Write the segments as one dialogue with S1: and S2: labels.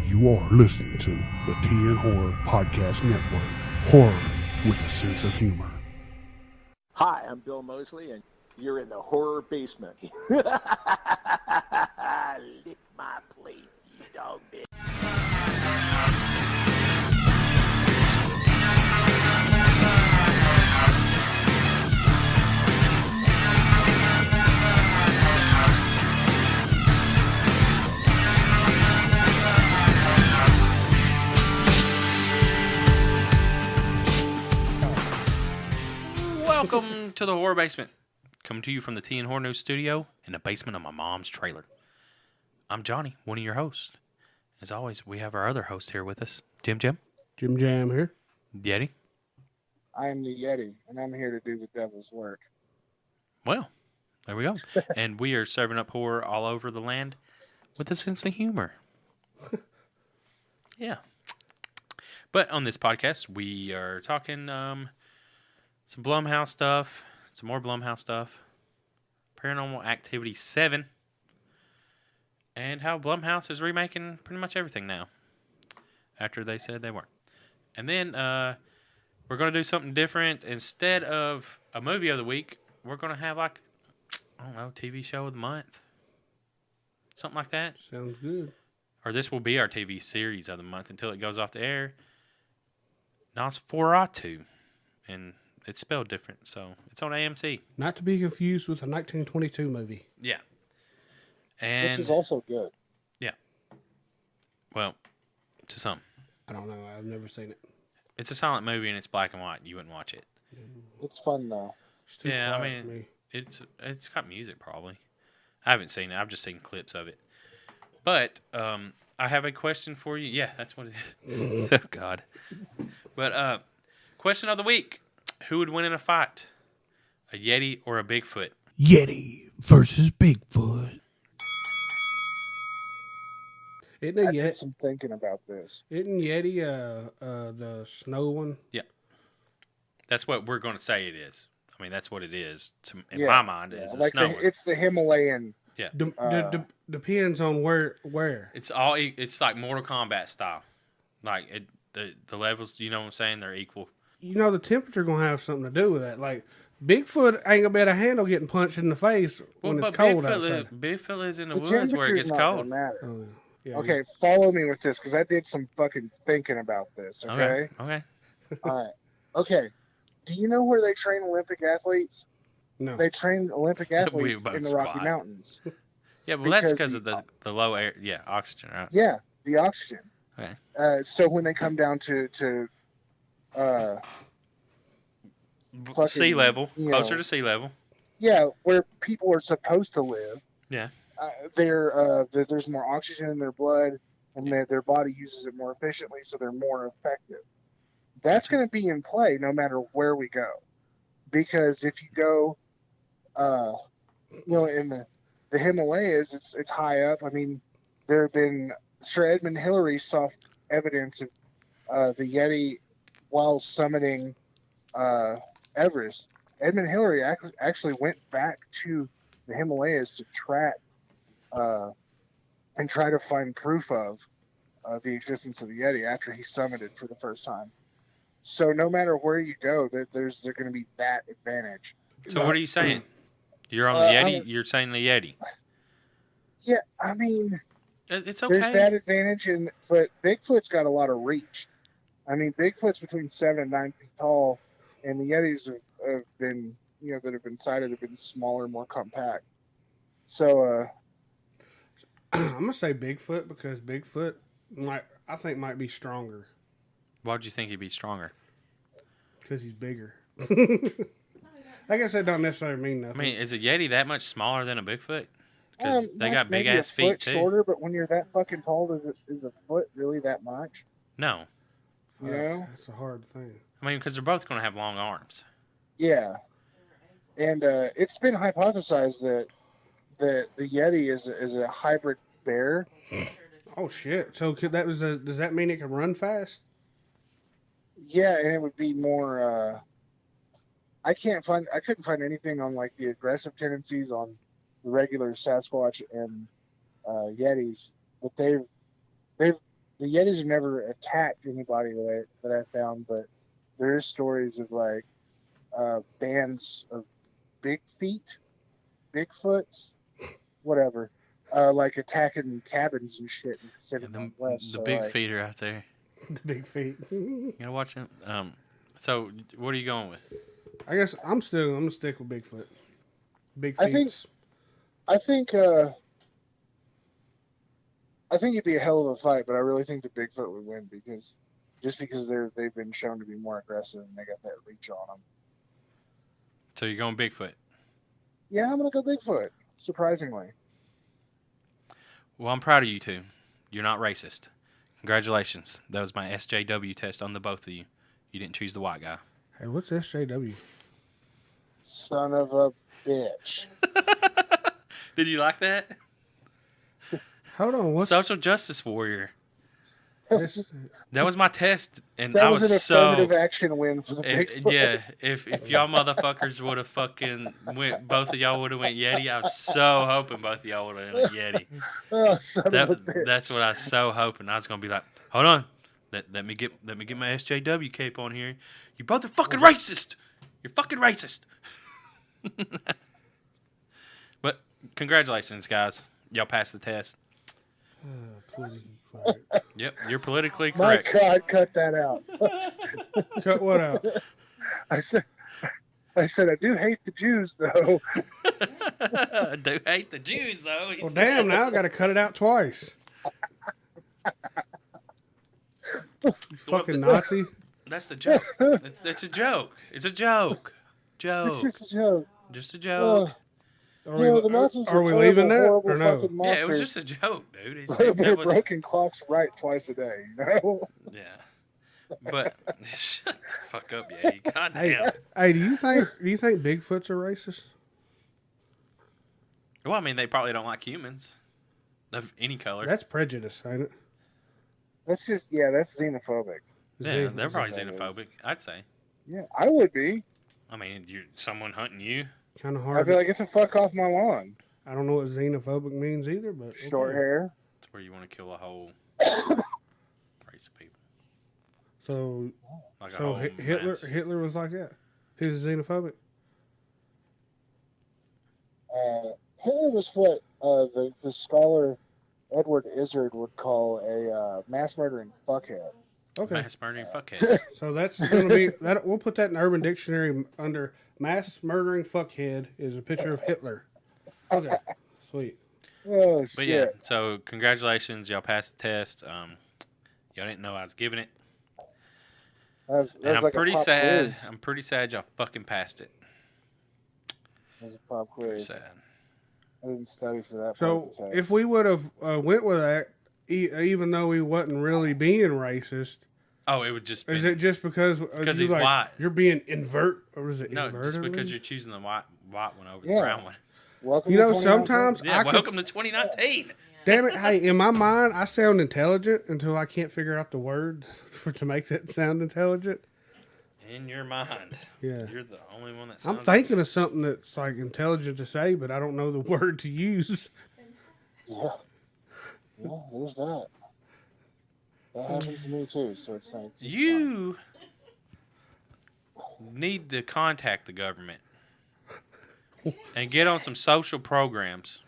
S1: You are listening to the TN Horror Podcast Network. Horror with a sense of humor.
S2: Hi, I'm Bill Mosley, and you're in the horror basement. Lick my plate, you dog bitch.
S3: Welcome to the Horror Basement. Coming to you from the TN Horror News studio in the basement of my mom's trailer. I'm Johnny, one of your hosts. As always, we have our other host here with us, Jim Jam
S1: here.
S3: Yeti.
S4: I am the Yeti, and I'm here to do the devil's work.
S3: Well, there we go. And we are serving up horror all over the land with a sense of humor. Yeah. But on this podcast, we are talking some Blumhouse stuff, some more Blumhouse stuff, Paranormal Activity 7, and how Blumhouse is remaking pretty much everything now, after they said they weren't. And then we're going to do something different. Instead of a movie of the week, we're going to have like, I don't know, TV show of the month. Something like that.
S1: Sounds good.
S3: Or this will be our TV series of the month until it goes off the air. NOS4A2. And it's spelled different, so it's on AMC.
S1: Not to be confused with a 1922 movie.
S3: Yeah. And
S4: Which is also good.
S3: yeah. Well, to some.
S1: I don't know. I've never seen it.
S3: It's a silent movie and it's black and white. You wouldn't watch it.
S4: It's fun, though.
S1: It's too
S3: Yeah, I
S1: quiet for
S3: mean,
S1: me.
S3: it's got music probably. I haven't seen it. I've just seen clips of it. But I have a question for you. Yeah, that's what it is. Oh God. But question of the week: who would win in a fight, a Yeti or a Bigfoot?
S1: Yeti versus Bigfoot. Isn't
S4: I
S1: a
S4: did
S1: Yeti?
S4: some thinking about this.
S1: Isn't Yeti the snow one?
S3: Yeah. That's what we're going to say it is. I mean, that's what it is. In
S4: Yeah,
S3: my mind, is a
S4: like
S3: snow one.
S4: it's the Himalayan.
S3: Yeah.
S1: Depends on where.
S3: It's like Mortal Kombat style. Like the levels, you know what I'm saying? They're equal.
S1: You know, the temperature going to have something to do with that. Like, Bigfoot ain't going to be able to handle getting punched in the face when it's cold outside.
S3: Bigfoot lives in the
S4: The
S3: woods where it
S4: temperature's
S3: gets
S4: not gonna
S3: cold.
S4: matter.
S1: Oh, yeah,
S4: Okay, follow me with this, because I did some fucking thinking about this, okay?
S3: Okay.
S4: All right. Okay. Do you know where they train Olympic athletes?
S1: No.
S4: They train Olympic athletes
S3: both
S4: in the Rocky
S3: squat.
S4: Mountains.
S3: Yeah, well, that's
S4: Because
S3: because of the low air, oxygen, right?
S4: Yeah, the oxygen.
S3: Okay.
S4: So when they come down to fucking,
S3: Sea level,
S4: you
S3: closer
S4: know,
S3: to sea level.
S4: yeah, where people are supposed to live,
S3: Yeah.
S4: there's more oxygen in their blood, and their body uses it more efficiently, so they're more effective. That's going to be in play no matter where we go, because if you go, in the Himalayas, it's high up. I mean, there have been Sir Edmund Hillary saw evidence of the Yeti while summiting Everest. Edmund Hillary actually went back to the Himalayas to track and try to find proof of the existence of the Yeti after he summited for the first time. So no matter where you go, there's going to be that advantage.
S3: So what are you saying? You're on the Yeti? You're saying the Yeti?
S4: Yeah, I mean,
S3: It's okay.
S4: there's that advantage, but Bigfoot's got a lot of reach. I mean, Bigfoot's between 7 and 9 feet tall, and the Yetis have been, that have been sighted have been smaller, more compact. So,
S1: I'm going to say Bigfoot because Bigfoot might be stronger.
S3: Why would you think he'd be stronger?
S1: Because he's bigger. I guess that don't necessarily mean nothing.
S3: I mean, is a Yeti that much smaller than a Bigfoot? Because they got
S4: maybe
S3: big-ass
S4: a foot
S3: feet, too.
S4: shorter, but when you're that fucking tall, is a foot really that much?
S3: No.
S4: You know?
S1: That's a hard thing.
S3: I mean, because they're both going to have long arms.
S4: Yeah. And it's been hypothesized that the Yeti is a hybrid bear.
S1: Oh, shit. So does that mean it can run fast?
S4: Yeah, and it would be more. I couldn't find anything on like the aggressive tendencies on the regular Sasquatch and Yetis, but they've the Yetis have never attacked anybody that I found, but there is stories of like bands of Bigfoots, whatever, like attacking cabins and shit in the Pacific Northwest.
S3: The
S4: so,
S3: big
S4: like,
S3: feet are out there.
S1: The big feet.
S3: You gotta watch it. So what are you going with?
S1: I guess I'm gonna stick with Bigfoot. Big feet.
S4: I think it'd be a hell of a fight, but I really think the Bigfoot would win because they've been shown to be more aggressive and they got that reach on them.
S3: So you're going Bigfoot?
S4: Yeah, I'm gonna go Bigfoot. Surprisingly.
S3: Well, I'm proud of you two. You're not racist. Congratulations. That was my SJW test on the both of you. You didn't choose the white guy.
S1: Hey, what's SJW?
S4: Son of a bitch.
S3: Did you like that?
S1: Hold on, what's
S3: Social justice warrior.
S1: this?
S3: That was my test, and
S4: That
S3: I
S4: was
S3: was
S4: an affirmative
S3: so
S4: action win for the Bigfoot.
S3: yeah. If y'all motherfuckers would have fucking went, both of y'all would have went Yeti. I was so hoping both of y'all would have went Yeti.
S4: Oh, son of a bitch.
S3: That's what I was so hoping. I was gonna be like, hold on, let me get my SJW cape on here. You both are fucking racist. You're fucking racist. But congratulations, guys. Y'all passed the test. Yep, you're politically
S4: My
S3: correct.
S4: God, cut that out.
S1: Cut what out?
S4: I said I do hate the Jews though.
S3: I do hate the Jews, though.
S1: Well, damn! Now I got to cut it out twice. You fucking Nazi!
S3: That's the joke. It's a joke. It's a joke. Joke.
S4: It's just a joke.
S3: Just a joke.
S4: The Nazis
S1: Are we
S4: terrible,
S1: leaving that
S4: horrible
S1: or no?
S4: fucking
S3: Yeah, it was
S4: monsters.
S3: just a joke, dude.
S4: They're broken clocks right twice a day, you know?
S3: Yeah. But shut the fuck up, Yeti. God damn.
S1: Hey, do you think Bigfoots are racist?
S3: Well, I mean, they probably don't like humans of any color.
S1: That's prejudice, ain't it?
S4: That's xenophobic.
S3: Yeah, they're probably xenophobic, I'd say.
S4: Yeah, I would be.
S3: I mean, you're someone hunting you.
S1: Kind of
S4: I'd
S1: hard.
S4: be like, get the fuck off my lawn.
S1: I don't know what xenophobic means either, but
S4: Short
S1: okay.
S4: hair.
S3: It's where you want to kill a whole race of people.
S1: So,
S3: Like a
S1: so
S3: whole mass.
S1: Hitler was like that. He was xenophobic.
S4: Hitler was what the scholar Edward Izzard would call a mass murdering fuckhead.
S1: Okay,
S3: Mass murdering fuckhead.
S1: so that's gonna be that. We'll put that in Urban Dictionary under mass murdering fuckhead is a picture of Hitler. Okay, sweet.
S4: Oh
S3: But
S4: shit!
S3: yeah, so congratulations, y'all passed the test. Y'all didn't know I was giving it,
S4: That's
S3: and I'm
S4: like
S3: pretty
S4: a pop
S3: sad.
S4: quiz.
S3: I'm pretty sad y'all fucking passed it.
S4: That's a pop
S3: Pretty
S4: quiz.
S3: sad.
S4: I didn't study for that.
S1: So
S4: part of the test.
S1: if we would have went with that, even though he wasn't really being racist,
S3: Oh, it would just
S1: is
S3: be,
S1: it just because
S3: he's
S1: like,
S3: white.
S1: You're being or is it
S3: no,
S1: invert?
S3: just
S1: or
S3: because
S1: whatever?
S3: you're choosing the white one over
S4: Yeah.
S3: the brown one.
S4: welcome
S1: You
S4: to
S1: know,
S4: 2019.
S1: sometimes
S3: Yeah,
S1: I could-
S3: welcome to 2019.
S1: Damn it! Hey, in my mind, I sound intelligent until I can't figure out the word to make that sound intelligent.
S3: In your mind,
S1: Yeah,
S3: you're the only one that.
S1: I'm
S3: Sounds
S1: thinking of something that's like intelligent to say, but I don't know the word to use.
S4: Yeah, there's that. That happens to me too. So it's like it's
S3: You need to contact the government and get on some social programs.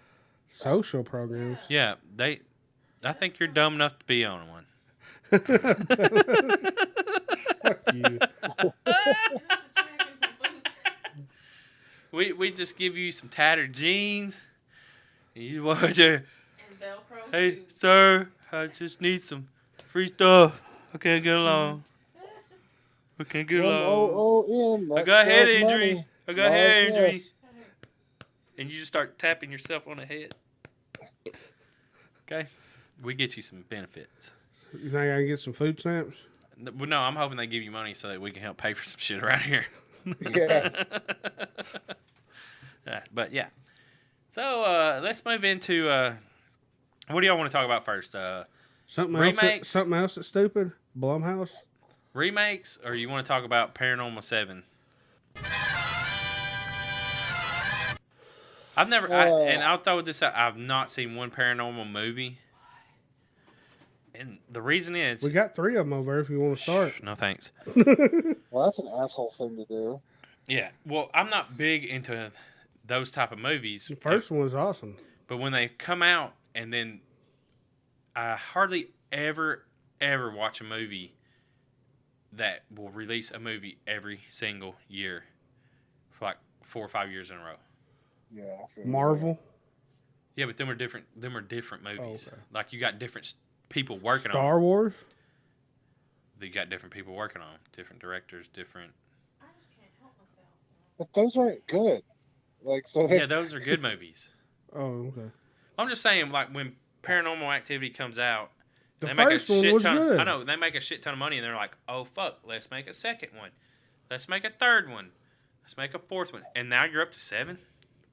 S1: Social programs.
S3: Yeah, I think you're dumb enough to be on one.
S1: Fuck you.
S3: We just give you some tattered jeans, and you want to.
S5: And Velcro
S3: Hey,
S5: shoes.
S3: sir, I just need some free stuff. I can't get along. I can't get along.
S4: M-O-O-M.
S3: I got a head
S4: that's
S3: injury.
S4: money.
S3: I got a head
S4: Yes,
S3: injury.
S4: yes.
S3: And you just start tapping yourself on the head. Okay? We get you some benefits.
S1: You think I can get some food stamps?
S3: Well, no, I'm hoping they give you money so that we can help pay for some shit around here.
S4: Yeah.
S3: But yeah. So let's move into what do y'all want to talk about first?
S1: Something
S3: Remakes?
S1: else that's stupid? Blumhouse?
S3: Remakes, or you want to talk about Paranormal 7? I've never, and I'll throw this out. I've not seen one paranormal movie, And the reason is...
S1: We got 3 of them over if you want to start.
S3: No, thanks.
S4: Well, that's an asshole thing to do.
S3: Yeah. Well, I'm not big into those type of movies.
S1: The first one was awesome.
S3: But when they come out, and then I hardly ever watch a movie that will release a movie every single year for like 4 or 5 years in a row.
S4: Yeah. I feel
S1: Marvel.
S3: Yeah, but them are different movies.
S1: Oh, okay.
S3: Like, you got different people working on
S1: Star Wars.
S3: You got different people working on them. Different directors, different...
S5: I just can't help myself.
S4: But those aren't good. Like, so
S3: Yeah, those are good movies.
S1: Oh, okay.
S3: I'm just saying, like, when Paranormal Activity comes out,
S1: The
S3: they make a
S1: first one
S3: shit
S1: was
S3: ton.
S1: good.
S3: I know, they make a shit ton of money, and they're like, "Oh fuck, let's make a second one, let's make a third one, let's make a fourth one," and now you're up to 7.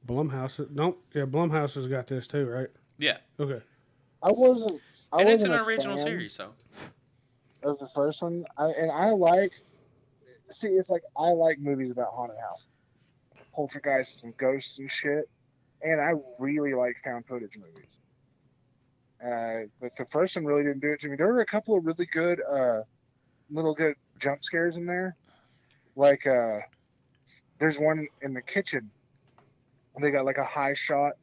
S1: Blumhouse. Blumhouse has got this too, right?
S3: Yeah,
S1: Okay.
S4: I wasn't.
S3: and it's an
S4: a
S3: original
S4: fan
S3: series, so
S4: of the first one. I like. See, it's like I like movies about haunted house, poltergeists and ghosts and shit, and I really like found footage movies. But the first one really didn't do it to me. There were a couple of really good, little good jump scares in there. Like, there's one in the kitchen. They got like a high shot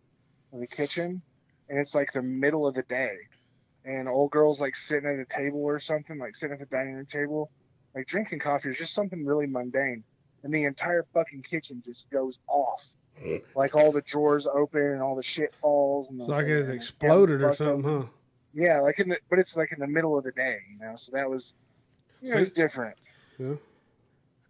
S4: of the kitchen, and it's like the middle of the day, and old girl's like sitting at a table or something, like sitting at the dining room table, like drinking coffee or just something really mundane, and the entire fucking kitchen just goes off. Like all the drawers open and all the shit falls. And
S1: Like it exploded or something, huh?
S4: Yeah, like but it's like in the middle of the day, So that was, it's different.
S1: Yeah.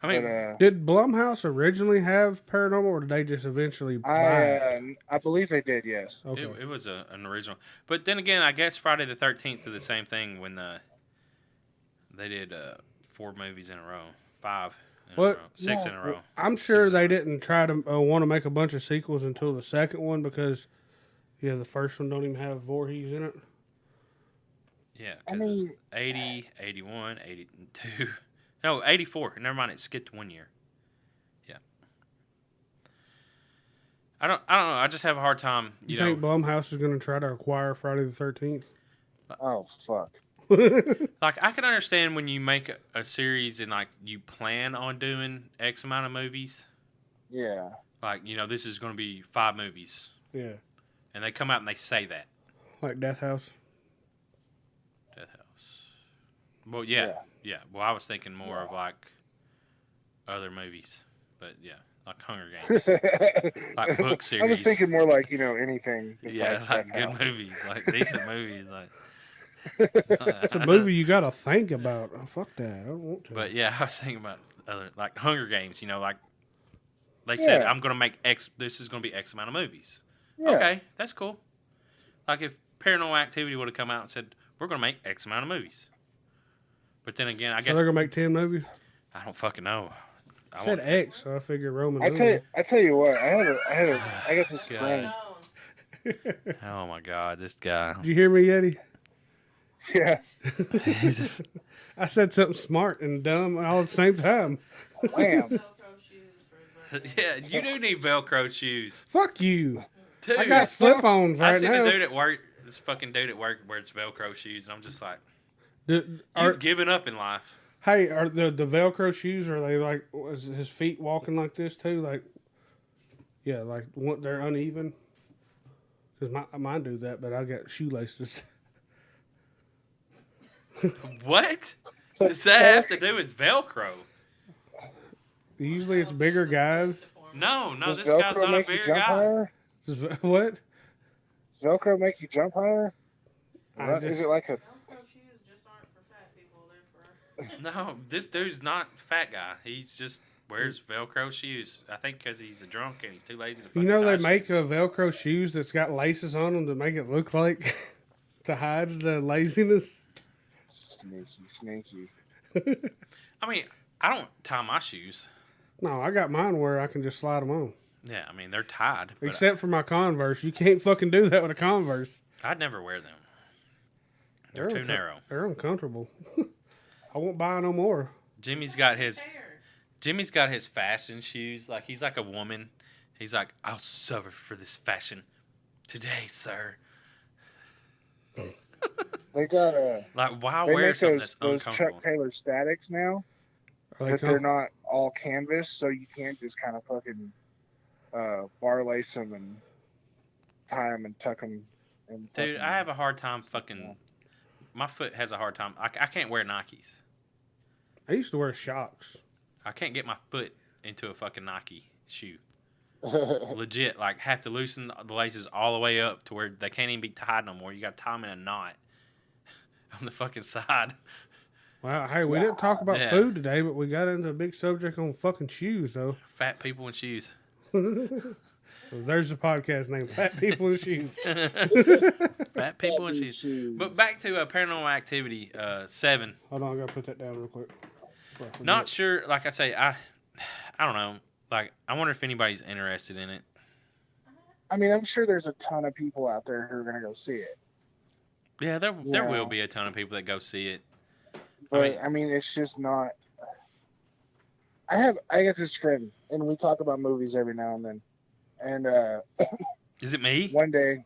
S3: I mean,
S4: But,
S1: Did Blumhouse originally have Paranormal, or did they just eventually buy it?
S4: I believe they did, yes.
S1: Okay.
S3: it was an original. But then again, I guess Friday the 13th did the same thing when they did 4 movies in a row, 5 in a row, 6 in a row.
S1: I'm sure they didn't try to want to make a bunch of sequels until the second one because, the first one don't even have Voorhees in it.
S3: Yeah,
S4: I mean,
S3: 80, 81, 82. No, 84. Never mind, it skipped 1 year. Yeah. I don't know. I just have a hard time,
S1: You think Blumhouse is going to try to acquire Friday the 13th?
S4: oh, fuck.
S3: Like, I can understand when you make a series and, like, you plan on doing X amount of movies.
S4: Yeah.
S3: Like, this is going to be 5 movies.
S1: Yeah.
S3: And they come out and they say that.
S1: Like Death House?
S3: Death House. Well, yeah. Well, I was thinking more of, like, other movies. But, yeah, like Hunger Games. Like book series.
S4: I was thinking more like, anything.
S3: Yeah, like good movies. Like, decent movies. Like.
S1: It's a movie you got to think about. Oh, fuck that. I don't want to.
S3: But yeah, I was thinking about other, like Hunger Games. Like they said, I'm going to make X. This is going to be X amount of movies.
S4: Yeah.
S3: Okay, that's cool. Like if Paranormal Activity would have come out and said, we're going to make X amount of movies. But then again, I guess
S1: they're going to make 10 movies?
S3: I don't fucking know.
S1: I said X, so I figured Roman.
S4: I tell you what, I got this friend.
S3: Oh my God, this guy.
S1: Did you hear me, Yeti?
S4: Yeah.
S1: I said something smart and dumb all at the same time.
S4: Wham.
S3: Yeah, you do need Velcro shoes.
S1: Fuck you.
S3: Dude,
S1: I got slip-ons
S3: I
S1: right
S3: seen
S1: now.
S3: a dude at work. This fucking dude at work wears Velcro shoes, and I'm just like,
S1: Are
S3: you've given up in life.
S1: Hey, are the Velcro shoes, are they like, is his feet walking like this too? Like, yeah, like they're uneven? Because mine do that, but I got shoelaces.
S3: What does that have to do with Velcro?
S1: Usually it's bigger guys.
S3: No,
S4: Does
S3: this guy's
S4: Velcro
S3: not a
S4: make you
S3: bigger
S4: jump
S3: guy.
S4: higher?
S1: What?
S4: Does Velcro make you jump higher? Is it like a...
S3: No, this dude's not a fat guy. He's just wears Velcro shoes. I think because he's a drunk and he's too lazy to
S1: You know they
S3: tie
S1: make Velcro shoes that's got laces on them to make it look like to hide the laziness.
S4: Sneaky.
S3: I mean, I don't tie my shoes.
S1: No, I got mine where I can just slide them on.
S3: Yeah, I mean they're tied. But
S1: Except for my Converse, you can't fucking do that with a Converse.
S3: I'd never wear them. They're too narrow.
S1: They're uncomfortable. I won't buy no more.
S3: Jimmy's got his fashion shoes. Like he's like a woman. He's like, I'll suffer for this fashion today, sir.
S4: They got
S3: Like, why
S4: they
S3: wear
S4: make
S3: something
S4: those
S3: that's uncomfortable?
S4: Chuck Taylor statics now,
S1: Are they
S4: but they're
S1: com-
S4: not all canvas, so you can't just kind of fucking bar lace them and tie them and tuck them. And
S3: Dude,
S4: fucking,
S3: I have a hard time fucking. My foot has a hard time. I can't wear Nikes.
S1: I used to wear shocks.
S3: I can't get my foot into a fucking Nike shoe. Legit, like, have to loosen the laces all the way up to where they can't even be tied no more. You got to tie them in a knot on the fucking side.
S1: Well, hey, we didn't talk about
S3: Yeah.
S1: food today, but we got into a big subject on fucking shoes, though.
S3: Fat people in shoes.
S1: So there's the podcast name, Fat People in Shoes.
S3: Fat people in shoes. But back to Paranormal Activity 7.
S1: Hold on, I gotta put that down real quick.
S3: Not sure. Like I say, I don't know. Like, I wonder if anybody's interested in it.
S4: I mean, I'm sure there's a ton of people out there who are gonna go see it.
S3: Yeah, there will be a ton of people that go see it.
S4: But I mean, it's just not. I got this friend, and we talk about movies every now and then. And
S3: Is it me?
S4: one day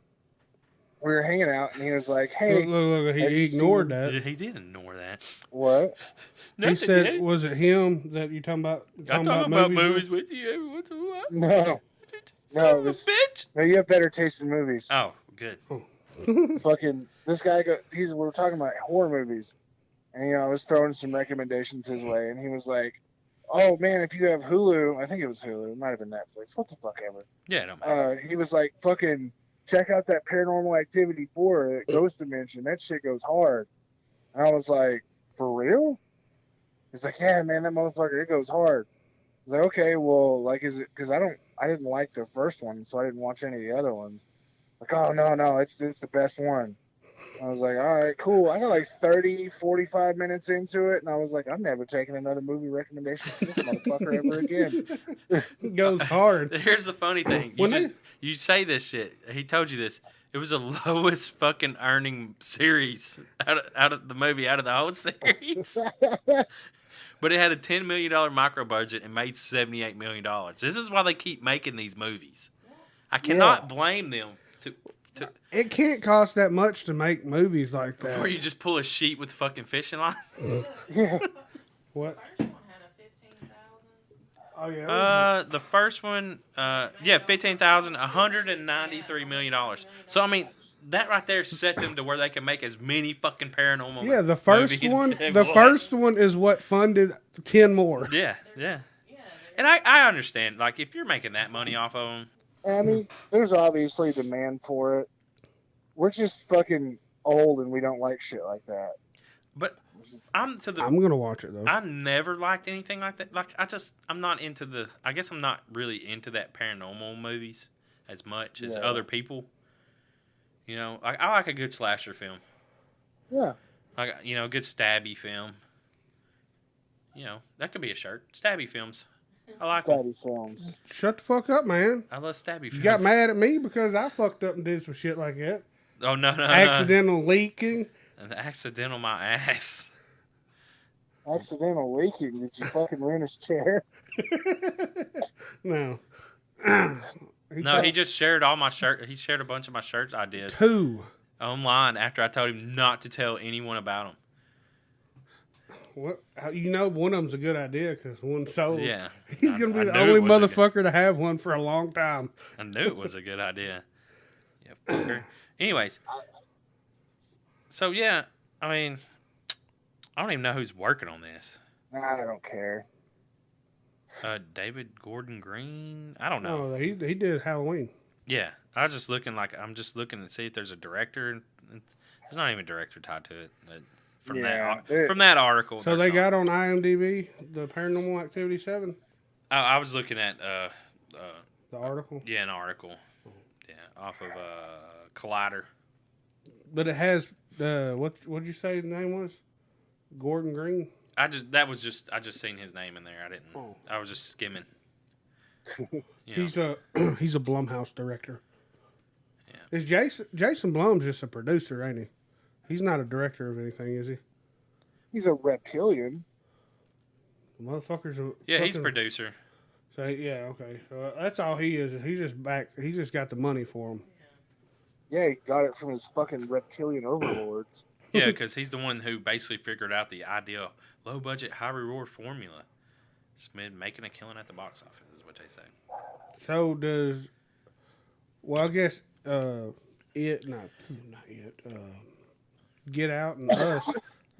S4: we were hanging out, and he was like, "Hey,
S1: look,
S4: have
S1: he
S4: you
S1: ignored
S4: seen-
S1: that.
S3: Yeah, he did ignore that.
S4: What?"
S1: He
S3: Nothing,
S1: said,
S3: dude.
S1: was it him that you talking about?
S3: I'm talking about movies with you. What the what?
S4: No,
S3: Son
S4: no,
S3: of a
S4: this-
S3: bitch.
S4: no, you have better taste in movies.
S3: Oh, good.
S4: Fucking this guy we were talking about horror movies, and I was throwing some recommendations his way, and he was like, "Oh man, if you have Hulu," I think it was Hulu, it might have been Netflix, what the fuck ever.
S3: Yeah, don't matter.
S4: He was like, "Fucking check out that Paranormal Activity 4 Ghost Dimension. That shit goes hard." And I was like, "For real?" He's like, "Yeah, man, that motherfucker, it goes hard." I was like, "Okay, well, like, is it?" Because I didn't like the first one, so I didn't watch any of the other ones. Like, "Oh no, it's the best one." I was like, "All right, cool." I got like 30, 45 minutes into it, and I was like, "I'm never taking another movie recommendation from this motherfucker ever again."
S1: Goes hard.
S3: Here's the funny thing. You say this shit. He told you this. It was the lowest fucking earning series out of the movie, out of the whole series. But it had a $10 million micro budget and made $78 million. This is why they keep making these movies. I cannot blame them to
S1: It can't cost that much to make movies like that.
S3: where you just pull a sheet with fucking fishing line.
S4: Yeah.
S1: What?
S5: First one had a 15,000.
S1: Oh yeah.
S3: The first one, 15,000, $193 million. So I mean, that right there set them to where they can make as many fucking paranormal.
S1: Yeah, the first
S3: movies
S1: one.
S3: as
S1: The
S3: what?
S1: first one is what funded 10 more.
S3: Yeah. And I understand. Like, if you're making that money off of them,
S4: I mean, there's obviously demand for it. We're just fucking old and we don't like shit like that.
S3: but I'm
S1: gonna watch it though.
S3: I never liked anything like that. Like, I'm not into I guess I'm not really into that paranormal movies as much as other people. You know, I like a good slasher film.
S4: Yeah.
S3: Like, a good stabby film. That could be a shirt. Stabby films. I like them.
S4: Daddy films.
S1: Shut the fuck up, man.
S3: I love stabby films.
S1: You got mad at me because I fucked up and did some shit like that.
S3: Oh, no.
S1: Accidental leaking.
S3: An accidental my ass.
S4: Accidental leaking. Did you fucking ruin his chair?
S1: No.
S3: No, he just shared all my shirt. He shared a bunch of my shirts I did
S1: Two.
S3: online after I told him not to tell anyone about them.
S1: What? One of them's a good idea because one sold.
S3: Yeah.
S1: He's going to
S3: I
S1: be the
S3: knew
S1: only
S3: it was a
S1: motherfucker to have one for a long time.
S3: I knew it was a good idea. Yeah, fucker. Anyways. So, yeah, I mean, I don't even know who's working on this.
S4: I don't care.
S3: David Gordon Green? I don't know.
S1: No, he did Halloween.
S3: Yeah, I'm just looking to see if there's a director. There's not even a director tied to it. But from that article.
S1: So they got on IMDb the Paranormal Activity 7.
S3: I was looking at
S1: The article.
S3: Yeah, an article. Yeah, off of Collider.
S1: But it has what'd you say the name was? Gordon Green.
S3: I just seen his name in there. I didn't.
S1: Oh.
S3: I was just skimming.
S1: He's a Blumhouse director.
S3: Yeah.
S1: Is Jason Blum's just a producer, ain't he? He's not a director of anything, is he?
S4: He's a reptilian.
S1: The motherfucker's a
S3: Yeah, he's
S1: fucking-
S3: producer.
S1: So yeah, okay. So that's all he is. He just got the money for him.
S4: Yeah, he got it from his fucking reptilian overlords.
S3: Yeah, because he's the one who basically figured out the ideal low budget, high reward formula. It's been making a killing at the box office, is what they say.
S1: So does, well, I guess not yet. Get Out and Us,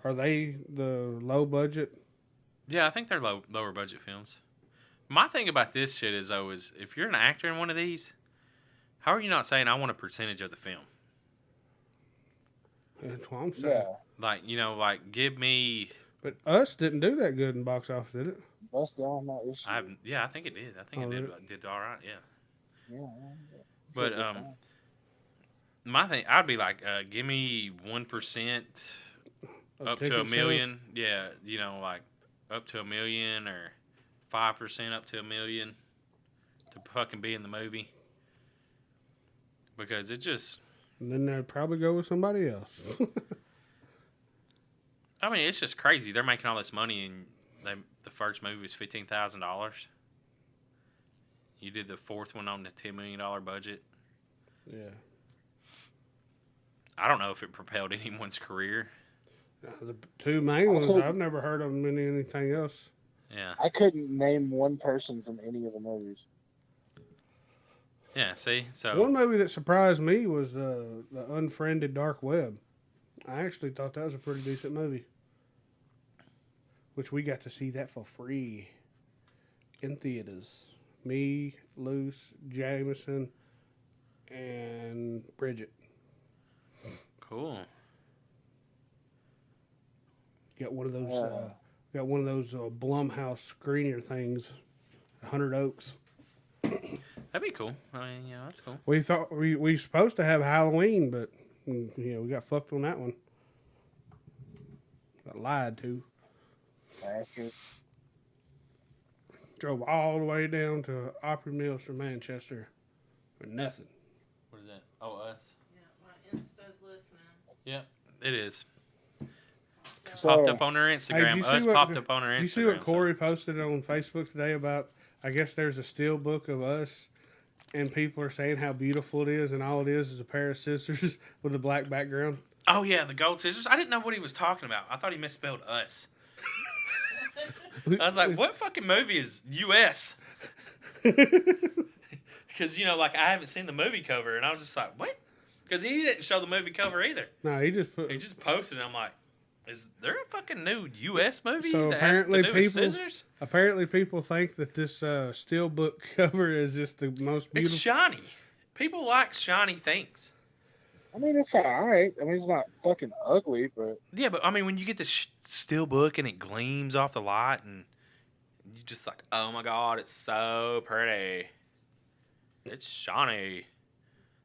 S1: are they the low budget?
S3: Yeah, I think they're lower budget films. My thing about this shit is, though, is if you're an actor in one of these, how are you not saying I want a percentage of the film?
S1: That's what I'm saying.
S4: Yeah,
S3: Like, you know, like give me.
S1: But Us didn't do that good in box office, did it?
S4: that's the only issue.
S3: I think it did. I think it did all right. Yeah.
S4: Yeah.
S3: But my thing, I'd be like, give me 1% up to
S1: ticket
S3: $1 million. Yeah, you know, like up to $1 million or 5% up to $1 million to fucking be in the movie. Because it just,
S1: And then they'd probably go with somebody else.
S3: I mean, it's just crazy. They're making all this money, and the first movie was $15,000. You did the fourth one on the $10 million budget.
S1: Yeah.
S3: I don't know if it propelled anyone's career.
S1: The two main ones, I've never heard of them in anything else.
S3: Yeah.
S4: I couldn't name one person from any of the movies.
S3: Yeah, see? So
S1: One movie that surprised me was the Unfriended Dark Web. I actually thought that was a pretty decent movie. Which we got to see that for free in theaters. Me, Luce, Jameson, and Bridget.
S3: cool.
S1: Got one of those Blumhouse screener things, 100 Oaks.
S3: That'd be cool. I mean, yeah, that's cool.
S1: We thought we supposed to have Halloween, but we got fucked on that one. Got lied to.
S4: Bastards.
S1: Drove all the way down to Opry Mills from Manchester for nothing.
S3: What is that? Oh, Us.
S5: Yeah, my Insta's listening.
S3: Yeah, it is.
S4: So,
S3: Popped up on their
S1: Hey,
S3: Instagram.
S1: did you
S3: Us
S1: see what-
S3: popped up on our Instagram.
S1: Did you see what
S3: so-
S1: Corey posted on Facebook today about, I guess there's a steel book of Us, and people are saying how beautiful it is, and all it is a pair of scissors with a black background.
S3: Oh, yeah, the gold scissors. I didn't know what he was talking about. I thought he misspelled Us. I was like, what fucking movie is U.S.? Because, like, I haven't seen the movie cover, and I was just like, what? Because he didn't show the movie cover either.
S1: No, he just put.
S3: He just posted it. I'm like, is there a fucking new U.S. movie
S1: So
S3: that has to
S1: apparently
S3: do with
S1: people-
S3: scissors?
S1: Apparently, people think that this steel book cover is just the most beautiful.
S3: It's shiny. People like shiny things.
S4: I mean, it's alright. I mean, it's not fucking ugly, but
S3: Yeah, but I mean, when you get the steel book and it gleams off the light, and you just like, oh my god, it's so pretty. It's shiny.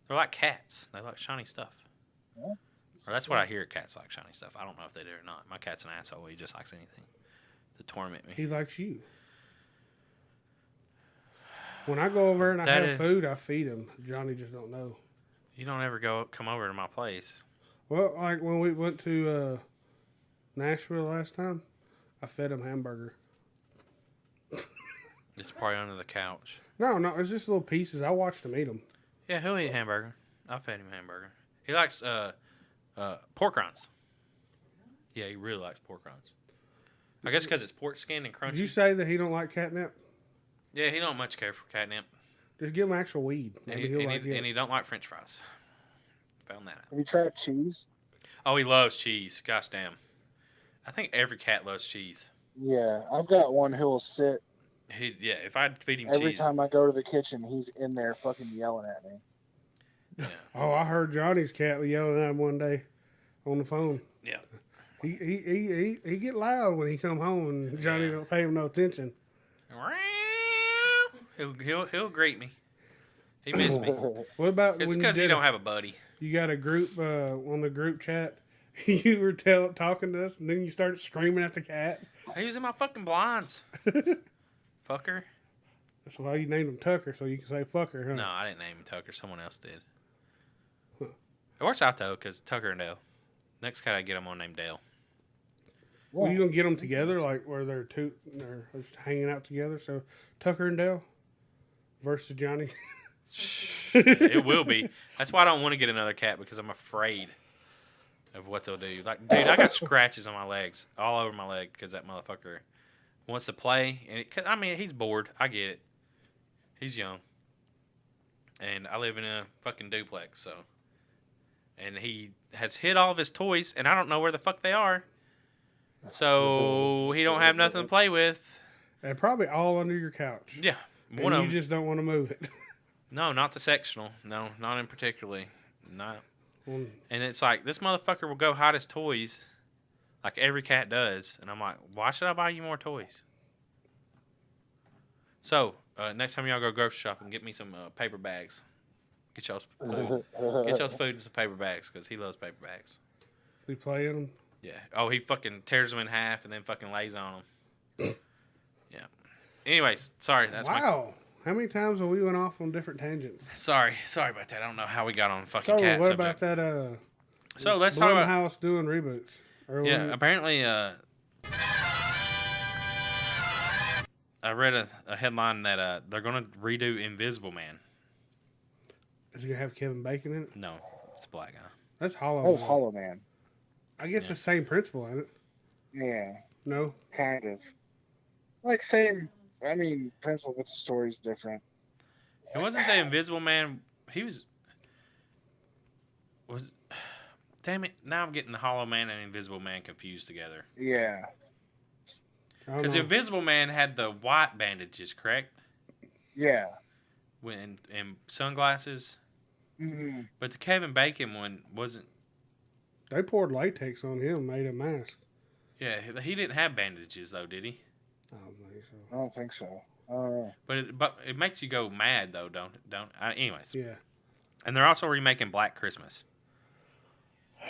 S3: They're like cats. They like shiny stuff.
S4: Yeah.
S3: Or that's what I hear. Cats like shiny stuff. I don't know if they do or not. My cat's an asshole. He just likes anything to torment me.
S1: He likes you. When I go over and I
S3: That
S1: have
S3: is-
S1: food, I feed him. Johnny just don't know.
S3: You don't ever come over to my place.
S1: Well, like when we went to Nashville last time, I fed him hamburger.
S3: It's probably under the couch.
S1: No, it's just little pieces. I watched him eat them.
S3: Yeah, he'll eat hamburger. I fed him hamburger. He likes pork rinds. Yeah, he really likes pork rinds. I guess because it's pork skin and crunchy.
S1: Did you say that he don't like catnip?
S3: Yeah, he don't much care for catnip.
S1: Just give him actual weed.
S3: And
S1: Maybe
S3: he,
S1: he'll
S3: and,
S1: like
S3: he,
S1: it.
S3: and he don't like french fries. Found that out.
S4: have you tried cheese?
S3: Oh, he loves cheese. Gosh damn. I think every cat loves cheese.
S4: Yeah, I've got one who will sit
S3: Yeah, if I feed him
S4: every
S3: cheese.
S4: time I go to the kitchen. He's in there fucking yelling at me.
S3: Yeah.
S1: Oh, I heard Johnny's cat yelling at him one day on the phone.
S3: Yeah.
S1: He get loud when he come home and Johnny
S3: Yeah.
S1: don't pay him no attention.
S3: He'll greet me. He missed me.
S1: What about
S3: It's
S1: when
S3: because he don't have a buddy.
S1: you got a group on the group chat? You were talking to us, and then you started screaming at the cat.
S3: He was in my fucking blinds. Fucker.
S1: That's why you named him Tucker, so you can say fucker, huh?
S3: No, I didn't name him Tucker. Someone else did. It works out, though, because Tucker and Dale. Next cat I get, I'm going to name Dale.
S1: Well, you gonna get them together, like where they're just hanging out together? So Tucker and Dale versus Johnny.
S3: It will be. That's why I don't want to get another cat because I'm afraid of what they'll do. Like, dude, I got scratches on my legs, all over my leg, because that motherfucker wants to play. I mean, he's bored. I get it. He's young. And I live in a fucking duplex, so. And he has hid all of his toys, and I don't know where the fuck they are. So he don't have nothing to play with.
S1: They're probably all under your couch.
S3: Yeah.
S1: And you just don't want to move it.
S3: No, not the sectional. No, not in particularly. No.
S1: Mm.
S3: And it's like, this motherfucker will go hide his toys like every cat does. And I'm like, why should I buy you more toys? So, next time y'all go grocery shopping, get me some paper bags. Get y'all's food. Get y'all's food and some paper bags, because he loves paper bags.
S1: We play in them?
S3: Yeah. Oh, he fucking tears them in half and then fucking lays on them. Yeah. Anyways, sorry. That's
S1: wow. How many times have we went off on different tangents?
S3: Sorry about that. I don't know how we got on fucking
S1: So
S3: cat
S1: what
S3: subject.
S1: about that?
S3: So let's talk about
S1: Blumhouse doing reboots.
S3: Yeah, apparently, I read a headline that they're going to redo Invisible Man.
S1: Is it gonna have Kevin Bacon in it?
S3: No, it's a black guy.
S1: That's Hollow.
S4: That was Hollow Man.
S1: I guess the same principle, ain't it?
S4: Yeah,
S1: No.
S4: kind of. Like same. I mean, principle, but the story's different.
S3: It wasn't the Invisible Man. He was. Damn it! Now I'm getting the Hollow Man and Invisible Man confused together.
S4: Yeah.
S3: Because Invisible Man had the white bandages, correct?
S4: Yeah.
S3: And sunglasses.
S4: Mm-hmm.
S3: But the Kevin Bacon one wasn't.
S1: They poured latex on him, made a mask.
S3: Yeah, he didn't have bandages though, did he?
S1: I don't think so.
S4: I don't think so.
S3: But it makes you go mad though, don't? Anyways.
S1: Yeah.
S3: And they're also remaking Black Christmas.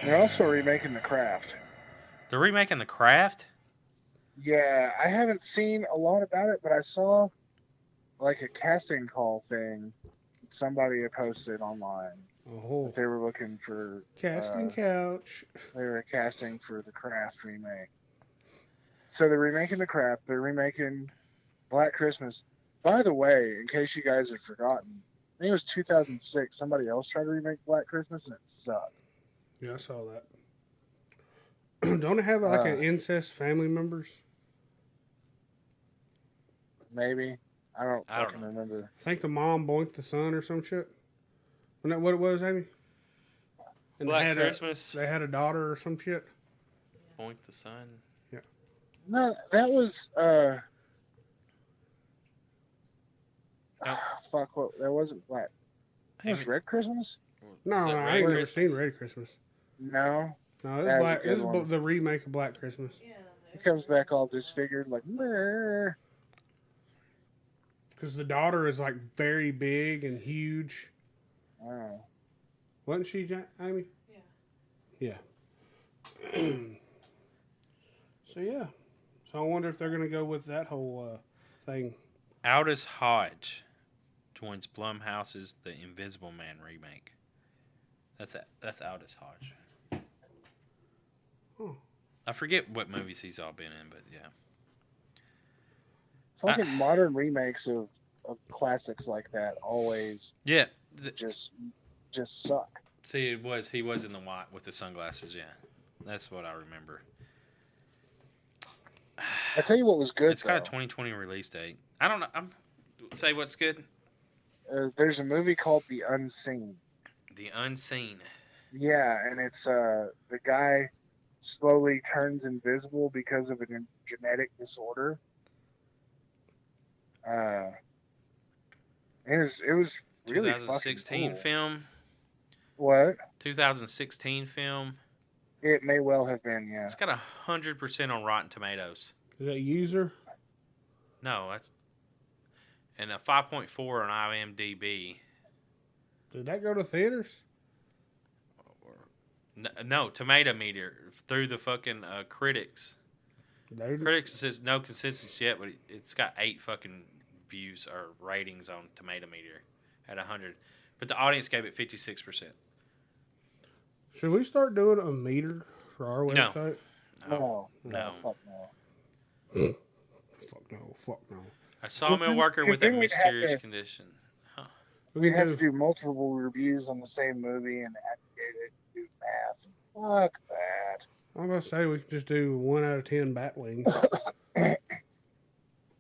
S4: They're also remaking The Craft.
S3: They're remaking The Craft?
S4: Yeah, I haven't seen a lot about it, but I saw like a casting call thing that somebody had posted online.
S1: Oh.
S4: That they were looking for
S1: Casting couch.
S4: They were casting for The Craft remake. So they're remaking The Craft. They're remaking Black Christmas. By the way, in case you guys have forgotten, I think it was 2006. Somebody else tried to remake Black Christmas and it sucked.
S1: Yeah, I saw that. Don't it have like an incest family members?
S4: Maybe. I don't remember.
S1: I think the mom boinked the son or some shit. Wasn't that what it was, Amy? And
S3: Black Christmas?
S1: They had a daughter or some shit.
S3: Boink the son.
S1: Yeah.
S4: No, that was fuck, what, that wasn't Black. It was Red Christmas?
S1: No, I ain't never seen Red Christmas.
S4: No.
S1: No, it's
S4: That's
S1: Black.
S4: a good
S1: It's
S4: one.
S1: the remake of Black Christmas.
S5: Yeah.
S4: He comes back all disfigured, like, meh.
S1: Because the daughter is like very big and huge.
S4: Oh.
S1: Wasn't she, Amy?
S5: Yeah.
S1: Yeah. So yeah. So I wonder if they're gonna go with that whole thing.
S3: Aldous Hodge joins Blumhouse's The Invisible Man remake. That's Aldous Hodge.
S1: Huh.
S3: I forget what movies he's all been in, but yeah.
S4: It's like modern remakes of classics like that always just suck.
S3: See, he was in the white with the sunglasses, yeah. That's what I remember.
S4: I tell you what was good.
S3: It's got a 2020 release date. I don't know. Say what's good.
S4: There's a movie called The Unseen.
S3: The Unseen.
S4: Yeah, and it's the guy slowly turns invisible because of a genetic disorder. It was really
S3: 2016
S4: fucking cool.
S3: film.
S4: What?
S3: 2016 film.
S4: It may well have been, yeah.
S3: It's got 100% on Rotten Tomatoes.
S1: Is that user?
S3: No, that's and a 5.4 on IMDb.
S1: Did that go to theaters?
S3: No, Tomato Meter through the fucking critics. Critics says no consistency yet, but it's got 8 fucking views or ratings on Tomato Meter at 100. But the audience gave it 56%.
S1: Should we start doing a meter for our website?
S4: No. Fuck no.
S1: Fuck no.
S3: A sawmill worker with a mysterious condition. Huh.
S4: We have to do multiple reviews on the same movie and aggregate it and do math. Fuck that.
S1: I'm going to say we can just do 1 out of 10 bat wings.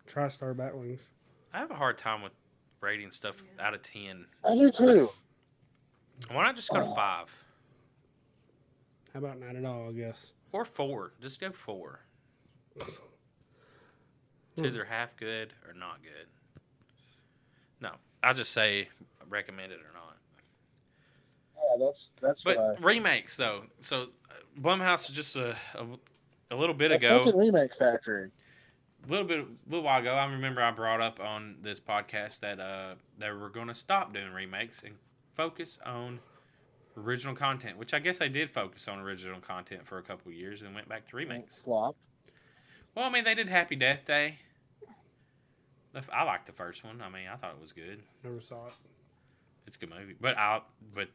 S1: TriStar bat wings.
S3: I have a hard time with rating stuff out of 10.
S4: I do too.
S3: Why not just go to 5?
S1: How about not at all, I guess?
S3: Or 4. Just go 4. It's either half good or not good. No, I'll just say recommend it or not.
S4: Yeah, that's
S3: But
S4: what
S3: remakes, though. So Blumhouse is just a little bit
S4: I...
S3: ago.
S4: Fucking Remake Factory.
S3: A little while ago, I remember I brought up on this podcast that they were going to stop doing remakes and focus on original content, which I guess they did focus on original content for a couple of years and went back to remakes.
S4: Flop.
S3: Well, I mean, they did Happy Death Day. I liked the first one. I mean, I thought it was good.
S1: Never saw it.
S3: It's a good movie. But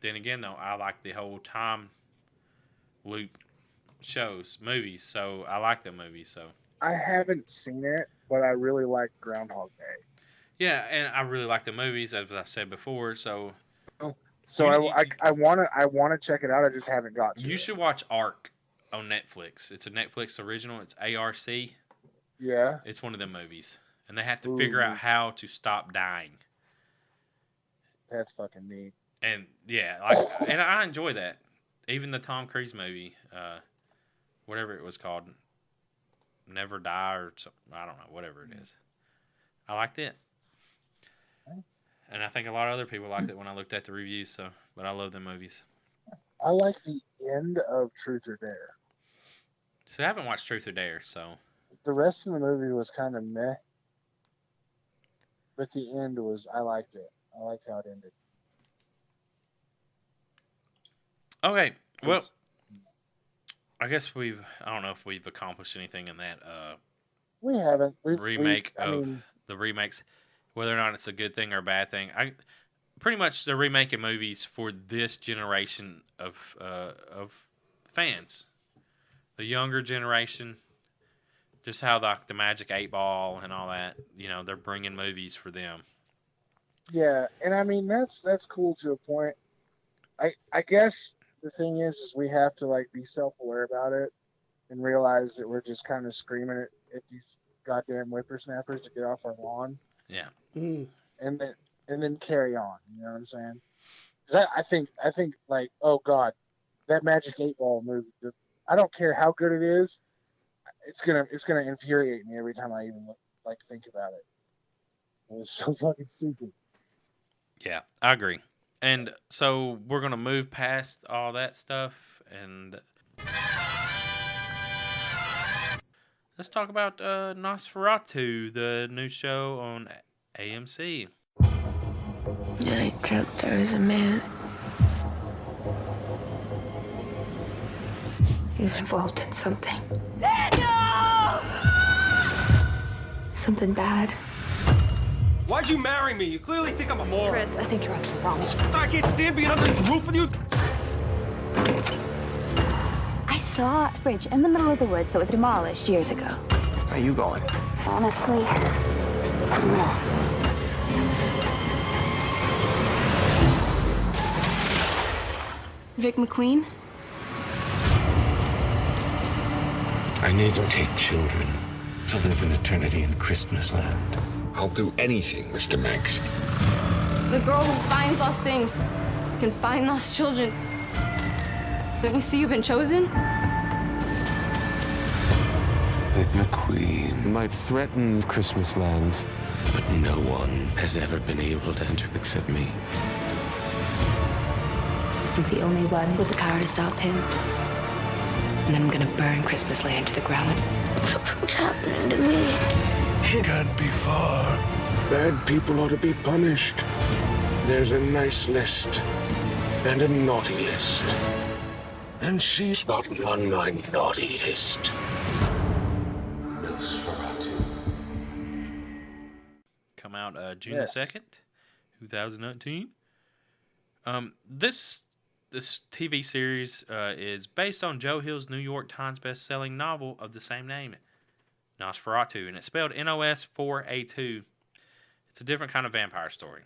S3: then again, though, I like the whole time loop movies. So I like the movies. So
S4: I haven't seen it, but I really like Groundhog Day.
S3: yeah, and I really like the movies, as I've said before. So
S4: I wanna check it out. I just haven't got to.
S3: You should watch Ark on Netflix. It's a Netflix original. It's ARC.
S4: Yeah.
S3: It's one of them movies, and they have to figure out how to stop dying.
S4: That's fucking neat.
S3: And yeah, and I enjoy that. Even the Tom Cruise movie, whatever it was called, Never Die or something, I don't know, whatever it is. I liked it. And I think a lot of other people liked it when I looked at the reviews, but I love the movies.
S4: I like the end of Truth or Dare.
S3: So I haven't watched Truth or Dare, so.
S4: The rest of the movie was kind of meh. But the end I liked it. I liked how it ended.
S3: Okay, well, I guess I don't know if we've accomplished anything in that
S4: we haven't.
S3: The remakes, whether or not it's a good thing or a bad thing. Pretty much they're remaking movies for this generation of fans, the younger generation. Just how the Magic 8 Ball and all that, they're bringing movies for them.
S4: Yeah, and I mean that's cool to a point. I guess the thing is we have to be self-aware about it and realize that we're just kind of screaming at these goddamn whippersnappers to get off our lawn.
S3: Yeah.
S4: And then carry on. You know what I'm saying? Because I think oh god, that Magic 8 Ball movie. I don't care how good it is. It's gonna infuriate me every time I even think about it. It was so fucking stupid.
S3: Yeah, I agree. And so we're gonna move past all that stuff and let's talk about NOS4A2, the new show on AMC.
S6: I dreamt there was a man. He was involved in something. Something bad.
S7: Why'd you marry me? You clearly think I'm a moron.
S6: Chris, I think you're up to the wrong.
S7: I can't stand being under this roof with you.
S8: I saw a bridge in the middle of the woods that was demolished years ago.
S7: Where are you going?
S8: Honestly, I don't know.
S6: Vic McQueen?
S9: I need to take children to live in eternity in Christmas land. I'll do anything, Mr. Max.
S6: The girl who finds lost things can find lost children. Don't you see you've been chosen?
S9: Vic McQueen might threaten Christmas land, but no one has ever been able to enter except me.
S6: I'm the only one with the power to stop him. And then I'm gonna burn Christmas land to the ground.
S8: What's happening to me?
S9: She can't be far. Bad people ought to be punished. There's a nice list and a naughty list. And she's not on my naughty list. NOS4A2.
S3: Come out June the 2nd, 2019. This TV series is based on Joe Hill's New York Times best-selling novel of the same name, NOS4A2, and it's spelled NOS4A2. It's a different kind of vampire story.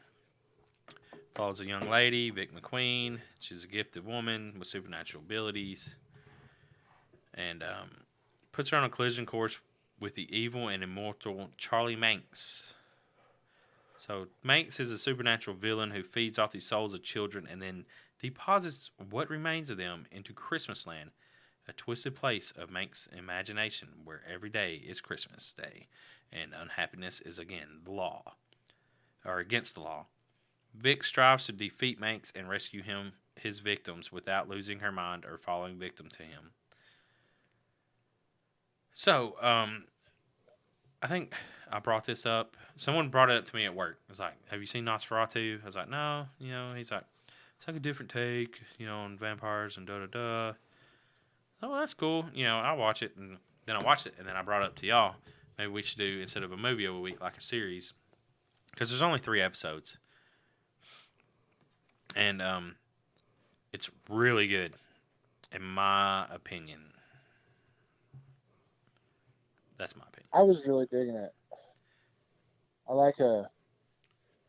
S3: Follows a young lady, Vic McQueen. She's a gifted woman with supernatural abilities. And puts her on a collision course with the evil and immortal Charlie Manx. So Manx is a supernatural villain who feeds off the souls of children and then deposits what remains of them into Christmasland, a twisted place of Manx imagination where every day is Christmas Day and unhappiness is again the law, or against the law. Vic strives to defeat Manx and rescue his victims without losing her mind or falling victim to him. So, I think I brought this up. Someone brought it up to me at work. I was like, have you seen NOS4A2? I was like, no. He's like, it's like a different take, on vampires and da-da-da. Oh, well, that's cool. I'll watch it. And then I watched it, and then I brought it up to y'all. Maybe we should do, instead of a movie a week, like a series. Because there's only 3 episodes. And it's really good, in my opinion. That's my opinion.
S4: I was really digging it. I like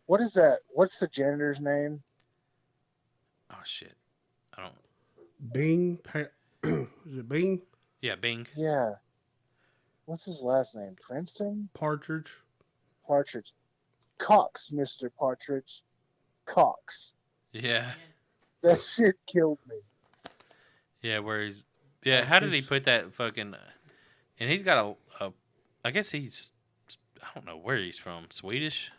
S4: what is that? What's the janitor's name?
S3: Oh, shit. I don't...
S1: Bing. Is it Bing?
S3: Yeah, Bing.
S4: Yeah. What's his last name? Princeton?
S1: Partridge.
S4: Cox, Mr. Partridge. Cox.
S3: Yeah.
S4: That shit killed me.
S3: Yeah, where he's... Yeah, how did he put that fucking... And he's got a I guess he's... I don't know where he's from. Swedish?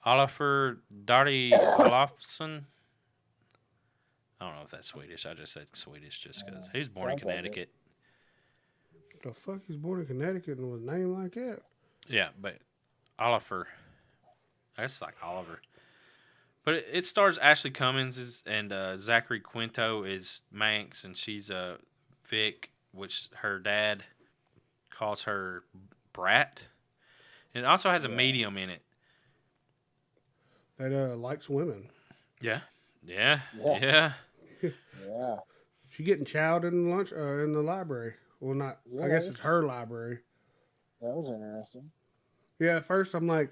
S3: Olafur Dari Olafsson? I don't know if that's Swedish. I just said Swedish just because. He was born in Connecticut.
S1: The fuck? He's born in Connecticut and with a name like that?
S3: Yeah, but Olafur. I guess it's like Oliver. But it stars Ashley Cummins and Zachary Quinto is Manx, and she's Vic, which her dad calls her Brat. And it also has a medium in it.
S1: That likes women.
S3: Yeah.
S1: She getting chowed in the lunch in the library. Well, not. I guess it's her library.
S4: That was interesting.
S1: Yeah, at first I'm like,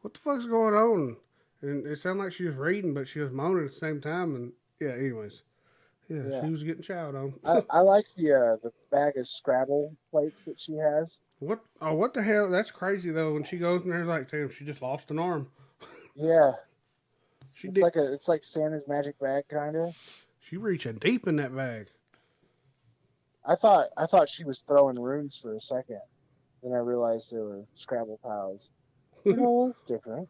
S1: what the fuck's going on? And it sounded like she was reading, but she was moaning at the same time. And yeah, anyways. Yeah. She was getting chowed on.
S4: I like the bag of Scrabble plates that she has.
S1: What? Oh, what the hell? That's crazy though. When she goes in there, like, damn, she just lost an arm.
S4: Yeah. It's like Santa's magic bag, kind of.
S1: She reaching deep in that bag.
S4: I thought she was throwing runes for a second. Then I realized they were Scrabble pals. It's different.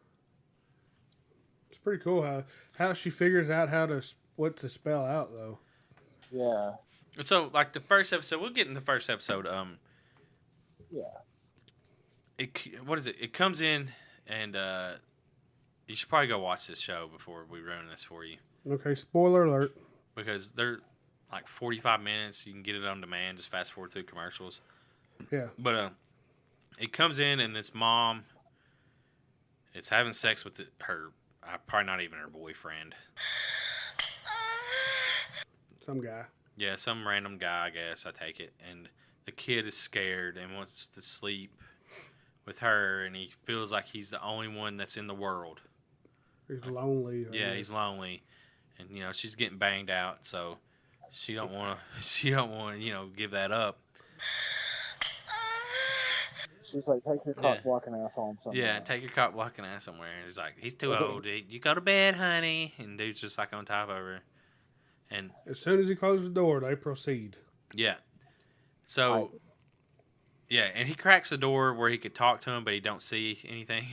S1: It's pretty cool how she figures out what to spell out though.
S4: Yeah.
S3: So like the first episode, we'll get in the first episode.
S4: Yeah.
S3: What is it? It comes in and you should probably go watch this show before we ruin this for you.
S1: Okay, spoiler alert.
S3: Because they're like 45 minutes. You can get it on demand. Just fast forward through commercials.
S1: Yeah.
S3: But it comes in and this mom is having sex with her, probably not even her boyfriend.
S1: Some guy.
S3: Yeah, some random guy, I guess. I take it. And the kid is scared and wants to sleep with her. And he feels like he's the only one that's in the world.
S1: He's lonely.
S3: Yeah, he's lonely. And, she's getting banged out. So she don't want to, give that up.
S4: She's like, take your cock blocking ass on somewhere.
S3: Yeah, take your cock blocking ass somewhere. And he's like, he's too old. You go to bed, honey. And dude's just like on top of her. And
S1: as soon as he closes the door, they proceed.
S3: Yeah. So, yeah, and he cracks the door where he could talk to him, but he don't see anything.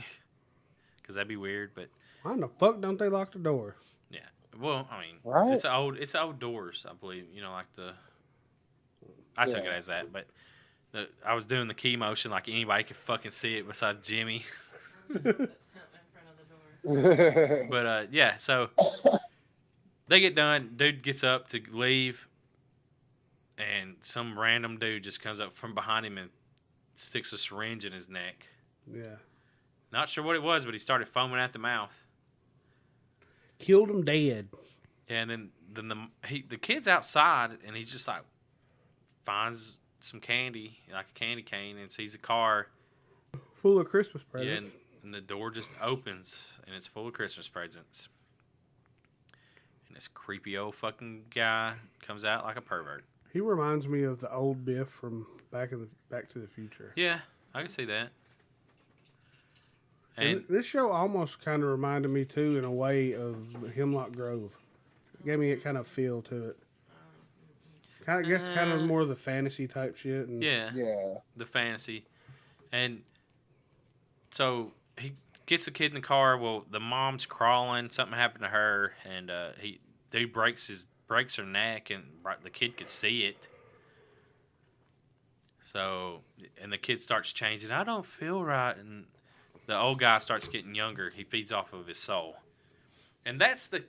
S3: Because that'd be weird, but...
S1: Why in the fuck don't they lock the door?
S3: Yeah. Well, I mean,
S4: right?
S3: It's old doors, I believe. Like the... I took it as that, but I was doing the key motion like anybody could fucking see it besides Jimmy. But, yeah, so... They get done. Dude gets up to leave, and some random dude just comes up from behind him and sticks a syringe in his neck.
S1: Yeah.
S3: Not sure what it was, but he started foaming at the mouth.
S1: Killed him dead.
S3: Yeah, and then the kid's outside, and he just like finds some candy, like a candy cane, and sees a car
S1: full of Christmas presents.
S3: Yeah, and the door just opens, and it's full of Christmas presents. This creepy old fucking guy comes out like a pervert.
S1: He reminds me of the old Biff from Back to the Future.
S3: Yeah, I can see that.
S1: And this show almost kind of reminded me too, in a way, of Hemlock Grove. It gave me a kind of feel to it. I guess kind of more of the fantasy type shit. And
S3: yeah, the fantasy. And so he gets the kid in the car. Well, the mom's crawling. Something happened to her, and he breaks her neck, and the kid could see it. So, and the kid starts changing. I don't feel right, and the old guy starts getting younger. He feeds off of his soul, and that's the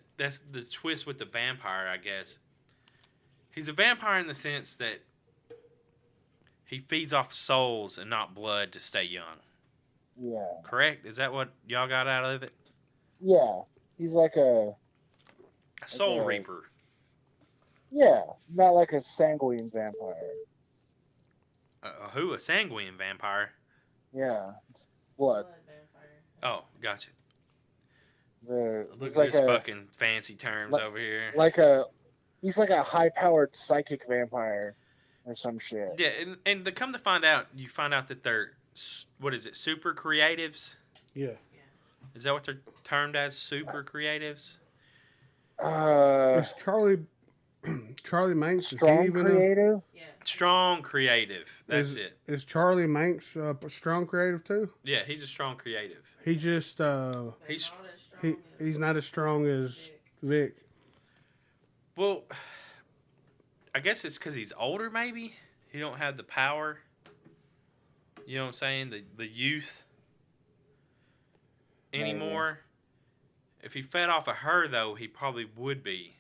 S3: twist with the vampire, I guess. He's a vampire in the sense that he feeds off souls and not blood to stay young.
S4: Yeah.
S3: Correct? Is that what y'all got out of it?
S4: Yeah. He's like a
S3: soul reaper.
S4: Yeah. Not like a sanguine vampire.
S3: Who? A sanguine vampire?
S4: Yeah. It's blood.
S3: Oh, gotcha.
S4: Look
S3: at like this fucking fancy terms over here.
S4: He's like a high-powered psychic vampire or some shit.
S3: Yeah, and to come to find out, you find out that they're, what is it, super creatives?
S1: Yeah.
S3: Is that what they're termed as, super creatives?
S1: Is Charlie Manx
S4: strong creative?
S3: Yeah. Strong creative. That's it.
S1: Is Charlie Manx strong creative too?
S3: Yeah, he's a strong creative.
S1: He just he's not as strong as Vic.
S3: Well, I guess it's because he's older, maybe. He don't have the power. You know what I'm saying? The youth anymore. Maybe. If he fed off of her, though, he probably would be.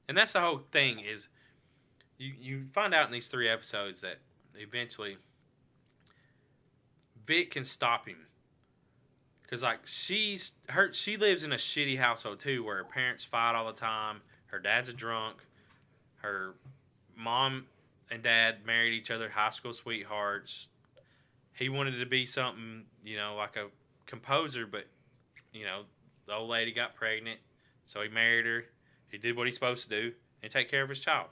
S3: And that's the whole thing is you find out in these 3 episodes that eventually Vic can stop him. Because, like, she lives in a shitty household, too, where her parents fight all the time. Her dad's a drunk. Her mom and dad married each other, high school sweethearts. He wanted to be something, like a composer, but, the old lady got pregnant, so he married her. He did what he's supposed to do and take care of his child.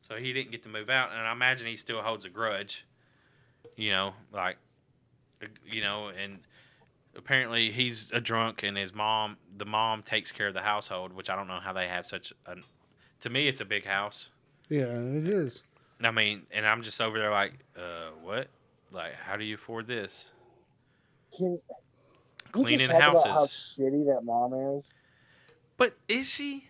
S3: So he didn't get to move out, and I imagine he still holds a grudge, and apparently he's a drunk, and the mom takes care of the household, which I don't know how they have such a... To me, it's a big house.
S1: Yeah, it is.
S3: I mean, and I'm just over there like, what? Like, how do you afford this? Cleaning houses.
S4: About how shitty that mom is.
S3: But is she?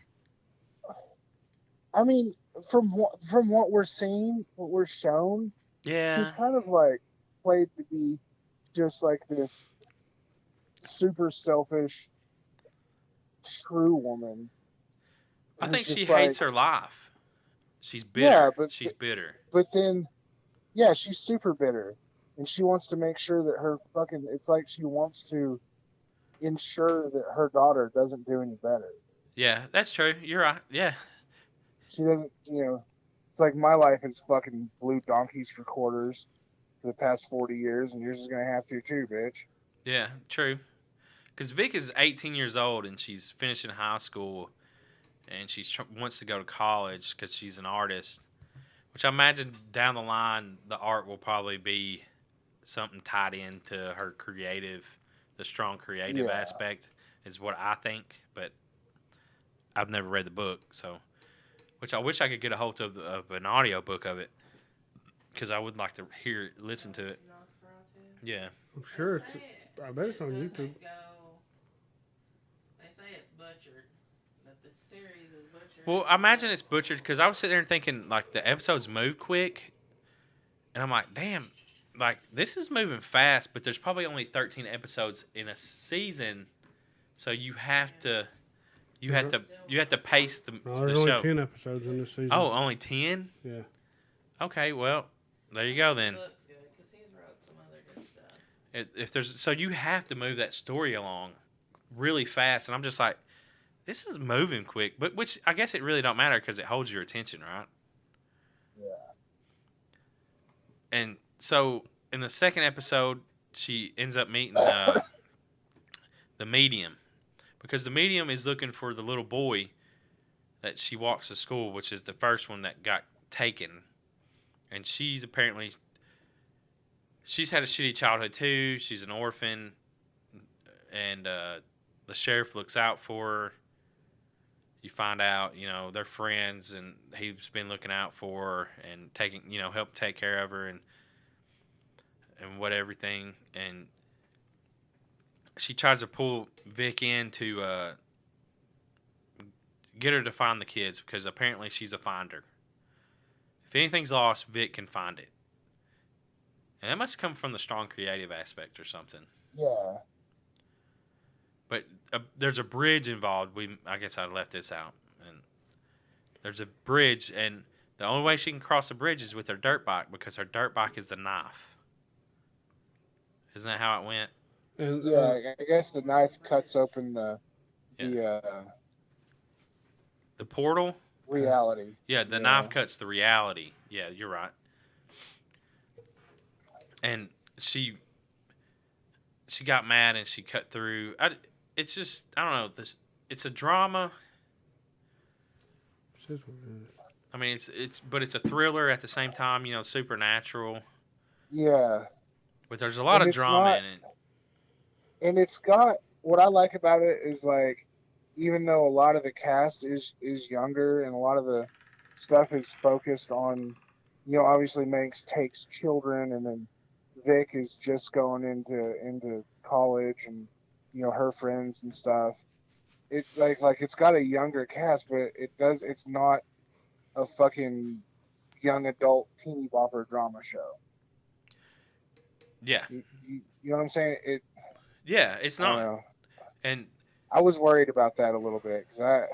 S4: I mean, from what we're seeing, what we're shown,
S3: yeah,
S4: she's kind of like played to be just like this super selfish, true woman.
S3: I think she hates her life. She's bitter.
S4: Yeah, but
S3: she's bitter.
S4: But then, yeah, she's super bitter, and she wants to make sure that her fucking. It's like she wants to ensure that her daughter doesn't do any better.
S3: Yeah, that's true. You're right. Yeah.
S4: She doesn't. It's like my life has fucking blew donkeys for quarters for the past 40 years, and yours is gonna have to too, bitch.
S3: Yeah, true. Because Vic is 18 years old, and she's finishing high school. And she wants to go to college because she's an artist, which I imagine down the line the art will probably be something tied into her the strong creative aspect is what I think. But I've never read the book, so which I wish I could get a hold of an audio book of it because I would like to listen to it. Yeah,
S1: I'm sure. I bet it's on YouTube.
S5: They say it's butchered. The series is butchered.
S3: Well, I imagine it's butchered because I was sitting there thinking, like, the episodes move quick. And I'm like, damn, like, this is moving fast, but there's probably only 13 episodes in a season. So you have to pace the
S1: there's
S3: show.
S1: only 10 episodes in this season.
S3: Oh, only 10?
S1: Yeah.
S3: Okay, well, there you go then.
S5: Looks good because he's wrote some other good stuff.
S3: So you have to move that story along really fast. And I'm just like, this is moving quick, but which I guess it really don't matter because it holds your attention, right?
S4: Yeah.
S3: And so in the second episode, she ends up meeting the medium because the medium is looking for the little boy that she walks to school, which is the first one that got taken. And she's had a shitty childhood too. She's an orphan, and the sheriff looks out for her. You find out, they're friends, and he's been looking out for her and taking, help take care of her and what everything. And she tries to pull Vic in to get her to find the kids, because apparently she's a finder. If anything's lost, Vic can find it. And that must come from the strong creative aspect or something.
S4: Yeah.
S3: But there's a bridge involved. I guess I left this out. And there's a bridge, and the only way she can cross the bridge is with her dirt bike, because her dirt bike is a knife. Isn't that how it went?
S1: And,
S4: yeah, I guess the knife cuts open the
S3: portal?
S4: Reality.
S3: Yeah, the knife cuts the reality. Yeah, you're right. And she got mad and she cut through. It's just, I don't know. It's a drama. I mean, but it's a thriller at the same time. Supernatural.
S4: Yeah.
S3: But there's a lot of drama in it.
S4: And it's got, what I like about it is, like, even though a lot of the cast is younger and a lot of the stuff is focused on, obviously Manx takes children, and then Vic is just going into college, and her friends and stuff. It's like it's got a younger cast, but it's not a fucking young adult teeny bopper drama show.
S3: Yeah.
S4: You know what I'm saying?
S3: Yeah, it's not. And
S4: I was worried about that a little bit, because I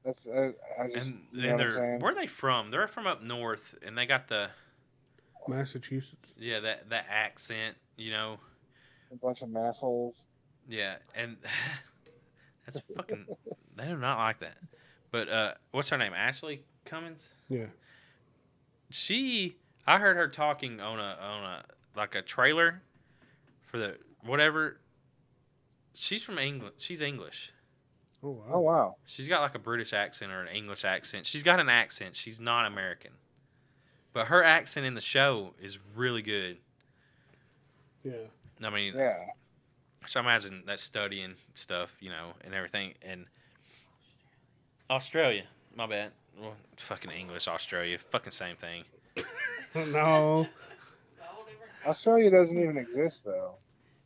S4: just,
S3: and
S4: you know what I'm saying?
S3: Where are they from? They're from up north, and they got the
S1: Massachusetts.
S3: Yeah, that accent,
S4: A bunch of massholes.
S3: Yeah, and that's fucking. They do not like that. But what's her name? Ashley Cummins.
S1: Yeah.
S3: I heard her talking on a like a trailer for the whatever. She's from England. She's English.
S1: Oh wow.
S4: Oh wow.
S3: She's got like a British accent or an English accent. She's got an accent. She's not American. But her accent in the show is really good.
S1: Yeah.
S3: I mean,
S4: yeah.
S3: So I imagine that studying stuff, and everything. And Australia, my bad. Well, fucking English, Australia, fucking same thing.
S1: No.
S4: Australia doesn't even exist, though.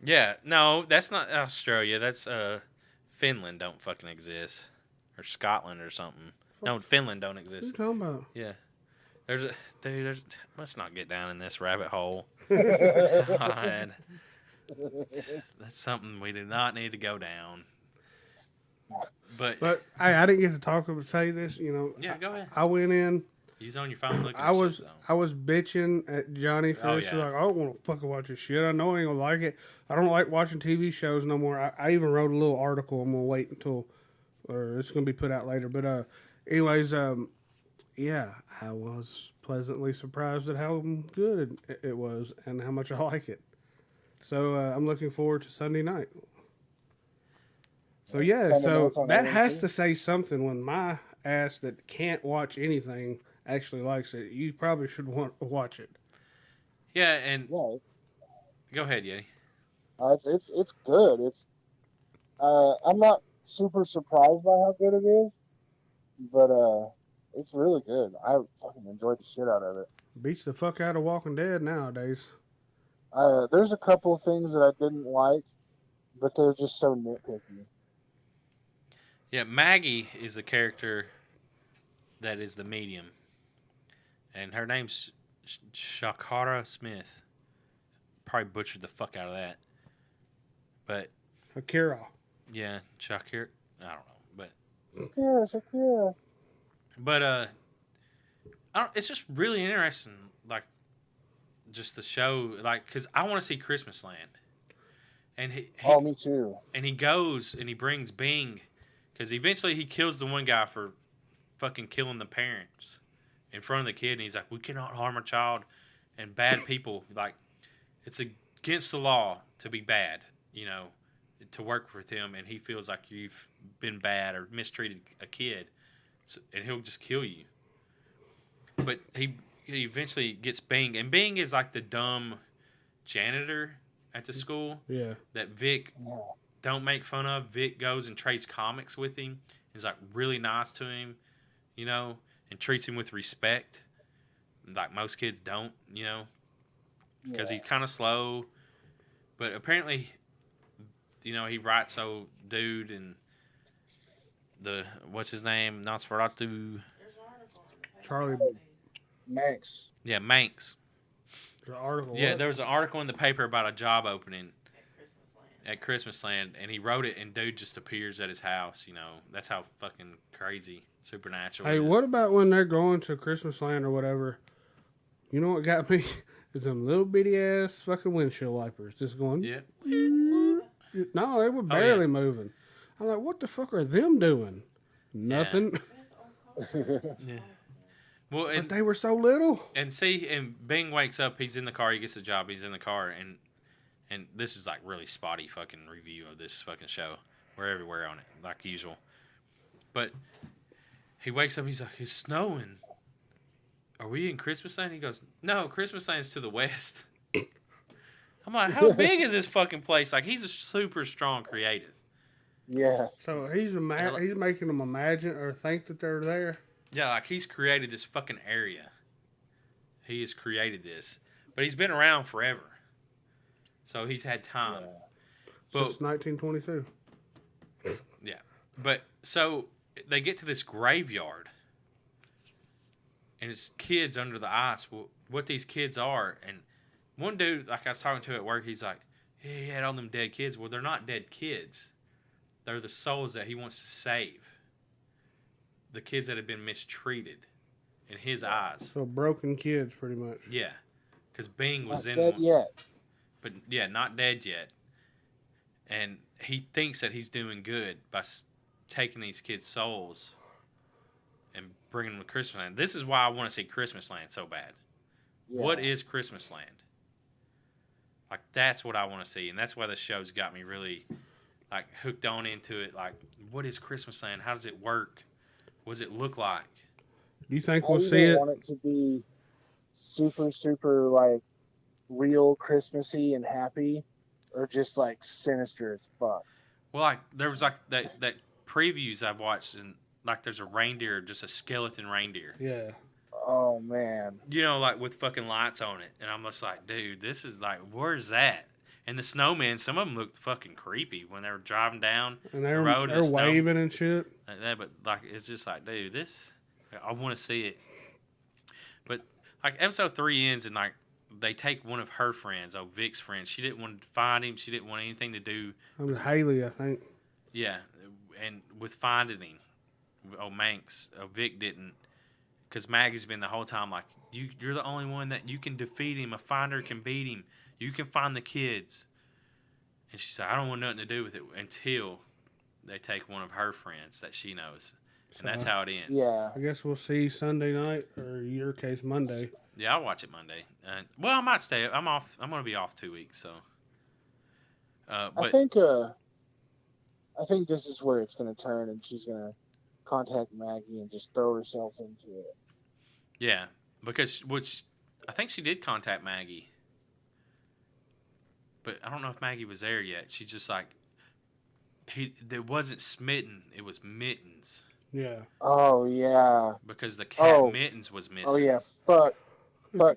S3: Yeah, no, that's not Australia. That's Finland don't fucking exist, or Scotland or something. No, Finland don't exist.
S1: What are you talking about?
S3: Yeah, let's not get down in this rabbit hole. God. That's something we do not need to go down. But
S1: hey, I didn't get to talk about say this.
S3: Yeah, go ahead.
S1: I went in.
S3: He's on your phone looking.
S1: I was bitching at Johnny first.
S3: Oh, yeah.
S1: Like, I don't want to fucking watch this shit. I know I ain't gonna like it. I don't like watching TV shows no more. I even wrote a little article. I'm gonna wait until, or it's gonna be put out later. But anyways, yeah, I was pleasantly surprised at how good it was and how much I like it. So I'm looking forward to Sunday night. So yeah, so that has to say something when my ass that can't watch anything actually likes it. You probably should want to watch it.
S3: Yeah, and
S4: yeah,
S3: go ahead, Yeti.
S4: It's good. I'm not super surprised by how good it is, but it's really good. I fucking enjoyed the shit out of it.
S1: Beats the fuck out of Walking Dead nowadays.
S4: There's a couple of things that I didn't like, but they're just so nitpicky.
S3: Yeah, Maggie is the character that is the medium. And her name's Shakara Smith. Probably butchered the fuck out of that. But
S1: Akira.
S3: Yeah, Shakira. I don't know, but
S4: Shakira.
S3: But it's just really interesting, like just the show, like because I want to see Christmas Land. And he
S4: me too.
S3: And he goes and he brings Bing, because eventually he kills the one guy for fucking killing the parents in front of the kid, and he's like, we cannot harm a child, and bad people, like, it's against the law to be bad, to work with him, and he feels like you've been bad or mistreated a kid. so, and he'll just kill you. But he eventually gets Bing, and Bing is like the dumb janitor at the school.
S1: Yeah.
S3: That Vic don't make fun of. Vic goes and trades comics with him. He's like really nice to him, you know, and treats him with respect. Like most kids don't, you know, because he's kind of slow. But apparently, you know, he writes dude and what's his name? NOS4A2.
S1: Charlie
S4: Manx.
S3: Yeah, Manx.
S1: There's an article.
S3: Yeah, there was an article in the paper about a job opening at Christmasland, and he wrote it, and dude just appears at his house. You know, that's how fucking crazy supernatural.
S1: Hey, what about when they're going to Christmasland or whatever? You know what got me? Is them little bitty ass fucking windshield wipers just going.
S3: Yeah.
S1: No, they were barely moving. I'm like, what the fuck are them doing? Nothing.
S3: Yeah. Well,
S1: but they were so little.
S3: And Bing wakes up. He's in the car. He gets the job. He's in the car, and this is like really spotty fucking review of this fucking show. We're everywhere on it, like usual. But he wakes up. He's like, it's snowing. Are we in Christmasland? He goes, no, Christmasland's to the west. I'm like, how big is this fucking place? Like, he's a super strong creative.
S4: Yeah.
S1: So he's making them imagine or think that they're there.
S3: Yeah, like he's created this fucking area. He has created this, but he's been around forever. So he's had time.
S1: Yeah. Since 1922.
S3: Yeah, but so they get to this graveyard, and it's kids under the ice. Well, what these kids are, and one dude, like I was talking to at work, he's like, yeah, he had all them dead kids. Well, they're not dead kids. They're the souls that he wants to save. The kids that have been mistreated in his eyes.
S1: So broken kids, pretty much.
S3: Yeah, because Bing was
S4: not
S3: in
S4: dead
S3: one.
S4: yet.
S3: But yeah, not dead yet. And he thinks that he's doing good by taking these kids' souls and bringing them to Christmasland. This is why I want to see Christmasland so bad. Yeah. What is Christmasland? Like, that's what I want to see, and that's why the show's got me really like hooked on into it. Like, what is Christmasland? How does it work? What does it look like?
S1: Do you think we'll see it?
S4: I want it to be super, super like real Christmassy and happy, or just like sinister as fuck.
S3: Well, like there was like that previews I've watched, and like there's a reindeer, just a skeleton reindeer.
S1: Yeah.
S4: Oh man.
S3: You know, like with fucking lights on it, and I'm just like, dude, this is like, where's that? And the snowmen, some of them looked fucking creepy when they were driving down
S1: and
S3: the road.
S1: They're waving and shit.
S3: Like that, but like it's just like, dude, I want to see it. But like episode 3 ends, and like they take one of her friends, Vic's friend. She didn't want to find him. She didn't want anything to do.
S1: It was Haley, I think.
S3: Yeah, and with finding him, Manx, Vic didn't, because Maggie's been the whole time like, you're the only one that you can defeat him. A finder can beat him. You can find the kids. And she said, I don't want nothing to do with it until they take one of her friends that she knows. And that's how it ends.
S4: Yeah.
S1: I guess we'll see Sunday night, or in your case, Monday.
S3: Yeah, I'll watch it Monday. Well, I might stay. I'm off. I'm going to be off 2 weeks, so. But
S4: I think this is where it's going to turn, and she's going to contact Maggie and just throw herself into it.
S3: Yeah, because I think she did contact Maggie. But I don't know if Maggie was there yet. She's just like, there wasn't Smitten, it was Mittens.
S1: Yeah.
S4: Oh, yeah.
S3: Because the cat Mittens was missing.
S4: Oh, yeah. Fuck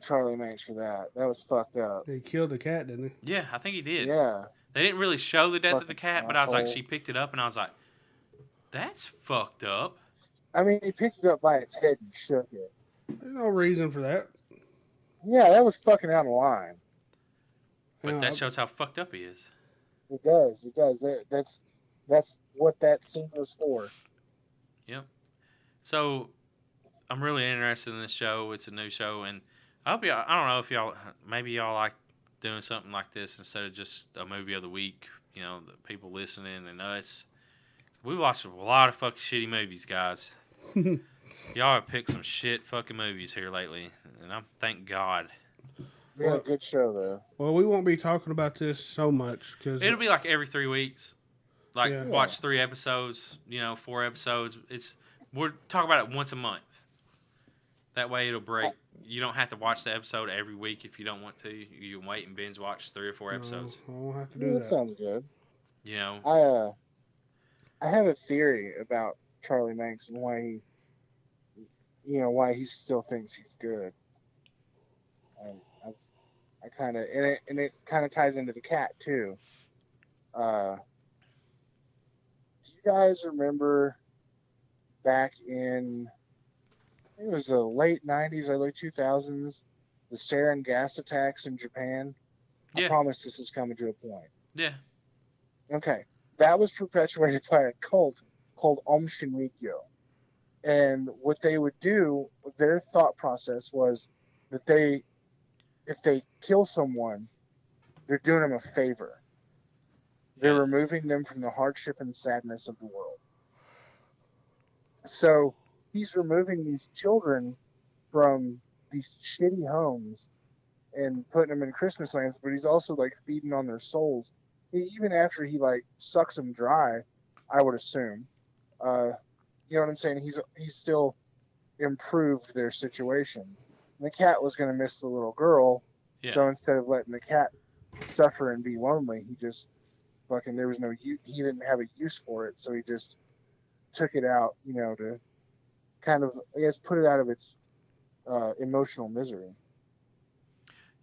S4: Charlie Manx for that. That was fucked up.
S1: He killed the cat, didn't he?
S3: Yeah, I think he did.
S4: Yeah.
S3: They didn't really show the death of the cat, but I was like,
S4: asshole.
S3: she picked it up, and I was like, that's fucked up.
S4: I mean, he picked it up by its head and shook it.
S1: There's no reason for that.
S4: Yeah, that was fucking out of line.
S3: But that shows how fucked up he is.
S4: It does. It does. That's what that scene was for.
S3: Yep. So, I'm really interested in this show. It's a new show, and I hope I don't know if maybe y'all like doing something like this instead of just a movie of the week. You know, the people listening and us. We watched a lot of fucking shitty movies, guys. Y'all have picked some shit fucking movies here lately, and thank God.
S4: Yeah, good show though.
S1: Well, we won't be talking about this so much because
S3: it'll be like every 3 weeks. Like watch 3 episodes, 4 episodes. we'll talk about it once a month. That way it'll break. You don't have to watch the episode every week if you don't want to. You can wait and binge watch 3 or 4 episodes.
S1: I won't have to do that.
S4: That sounds good.
S3: You know,
S4: I have a theory about Charlie Manx and why why he still thinks he's good. I kind of, and it kind of ties into the cat too. Do you guys remember back in, I think it was the late 90s, early 2000s, the sarin gas attacks in Japan?
S3: Yeah.
S4: I promise this is coming to a point.
S3: Yeah.
S4: Okay. That was perpetuated by a cult called Om Shinrikyo. And what they would do, their thought process was that if they kill someone, they're doing them a favor. They're removing them from the hardship and sadness of the world. So he's removing these children from these shitty homes and putting them in Christmas lands, but he's also like feeding on their souls. Even after he like sucks them dry, I would assume. You know what I'm saying? He's still improved their situation. And the cat was going to miss the little girl, so instead of letting the cat suffer and be lonely, he just fucking, there was no use, he didn't have a use for it, so he just took it out, to kind of, I guess, put it out of its emotional misery.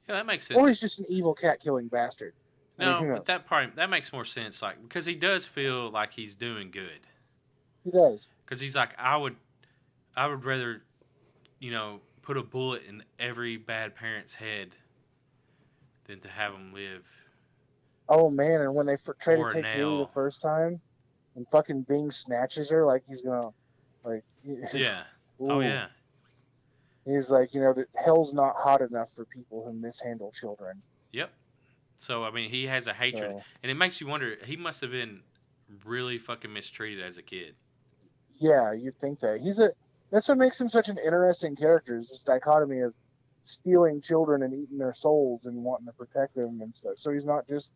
S3: Yeah, that makes sense.
S4: Or he's just an evil cat-killing bastard.
S3: No, but that makes more sense, like, because he does feel like he's doing good.
S4: He does.
S3: Because he's like, I would rather, put a bullet in every bad parent's head than to have them live.
S4: Oh man! And when they try to
S3: Or
S4: take
S3: nail.
S4: Haley the first time, and fucking Bing snatches her like he's gonna, like.
S3: Yeah.
S4: Ooh.
S3: Oh yeah.
S4: He's like, that hell's not hot enough for people who mishandle children.
S3: Yep. So I mean, he has a hatred, and it makes you wonder. He must have been really fucking mistreated as a kid.
S4: Yeah, you'd think that. That's what makes him such an interesting character, is this dichotomy of stealing children and eating their souls and wanting to protect them and stuff. So he's not just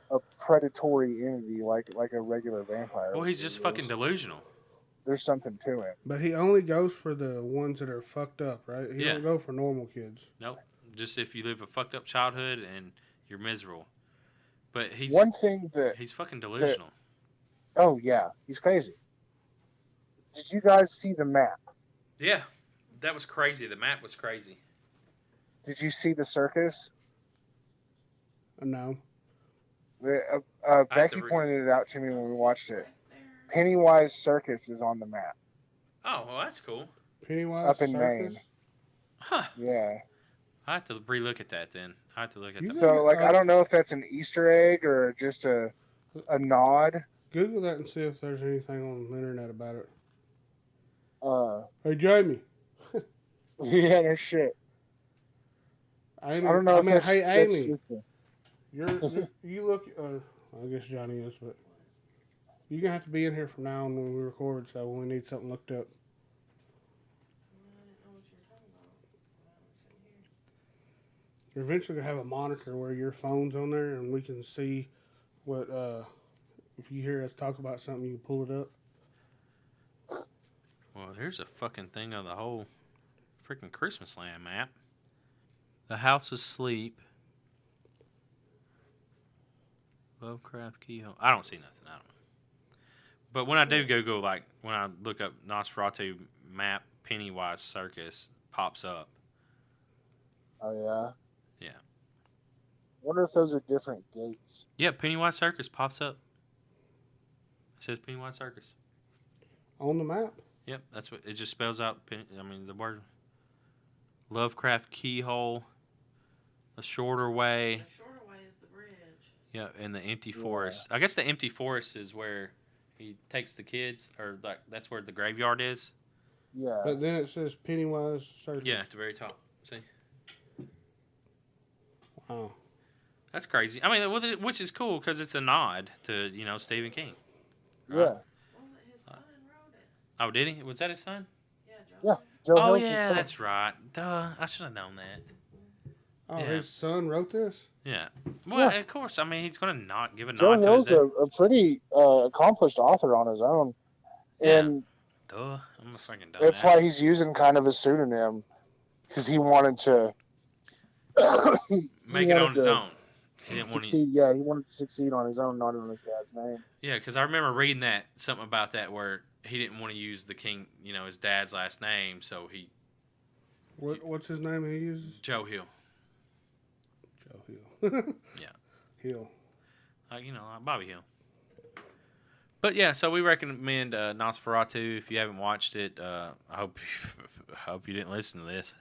S4: a predatory entity like a regular vampire.
S3: Well, he's just fucking delusional.
S4: There's something to it.
S1: But he only goes for the ones that are fucked up, right? He don't go for normal kids.
S3: Nope. Just if you live a fucked up childhood and you're miserable. But he's fucking delusional.
S4: Oh yeah, he's crazy. Did you guys see the map?
S3: Yeah, that was crazy. The map was crazy.
S4: Did you see the circus?
S1: No.
S4: Becky pointed it out to me when we watched it. Pennywise Circus is on the map.
S3: Oh, well, that's cool.
S1: Pennywise
S4: up in
S1: Circus?
S4: Maine.
S3: Huh.
S4: Yeah.
S3: I have to relook at that then. I have to look at that.
S4: So, like, I don't know if that's an Easter egg or just a nod.
S1: Google that and see if there's anything on the internet about it. Hey, Jamie.
S4: Yeah, no shit.
S1: Amy,
S4: I don't know.
S1: hey, Amy. You look. I guess Johnny is, but you're gonna have to be in here from now on when we record. So when we need something looked up. You're eventually gonna have a monitor where your phone's on there, and we can see what. If you hear us talk about something, you can pull it up.
S3: Well, here's a fucking thing of the whole freaking Christmas land map. The house asleep. Lovecraft keyhole. I don't see nothing. I don't know. But when I do go like when I look up Nosferatu map, Pennywise Circus pops up.
S4: Oh yeah.
S3: Yeah.
S4: Wonder if those are different gates.
S3: Yeah, Pennywise Circus pops up. It says Pennywise Circus
S1: on the map.
S3: Yep, that's what it just spells out. The word Lovecraft keyhole, the shorter way.
S5: The shorter way is the bridge.
S3: Yeah, and the empty forest. I guess the empty forest is where he takes the kids, or like that's where the graveyard is.
S4: Yeah.
S1: But then it says Pennywise Circus.
S3: Yeah, at the very top. See.
S1: Wow.
S3: That's crazy. I mean, which is cool because it's a nod to Stephen King.
S4: Right?
S5: Yeah. Well, his son wrote it.
S3: Oh, did he? Was that his son?
S5: Yeah, Joe.
S4: Yeah. Joe
S3: Oh,
S4: Hill's
S3: yeah,
S4: son.
S3: that's right. Duh, I should have known that.
S1: Oh,
S3: Yeah.
S1: his son wrote this?
S3: Yeah. Well,
S4: Yeah.
S3: Of course. I mean, he's going to not give a
S4: Joe
S3: nod
S4: Hill's
S3: to his dad.
S4: a pretty accomplished author on his own.
S3: Yeah.
S4: And
S3: Duh, I'm a fucking dumbass.
S4: That's why he's using kind of a pseudonym, because he wanted to
S3: make it on his own. He didn't want to
S4: succeed. Yeah, he wanted to succeed on his own, not on his dad's name.
S3: Yeah, because I remember reading that something about that where he didn't want to use the king, his dad's last name, so he.
S1: What's his name he uses?
S3: Joe Hill.
S1: Joe Hill.
S3: Yeah.
S1: Hill.
S3: Like Bobby Hill. But yeah, so we recommend NOS4A2 if you haven't watched it. I hope you didn't listen to this.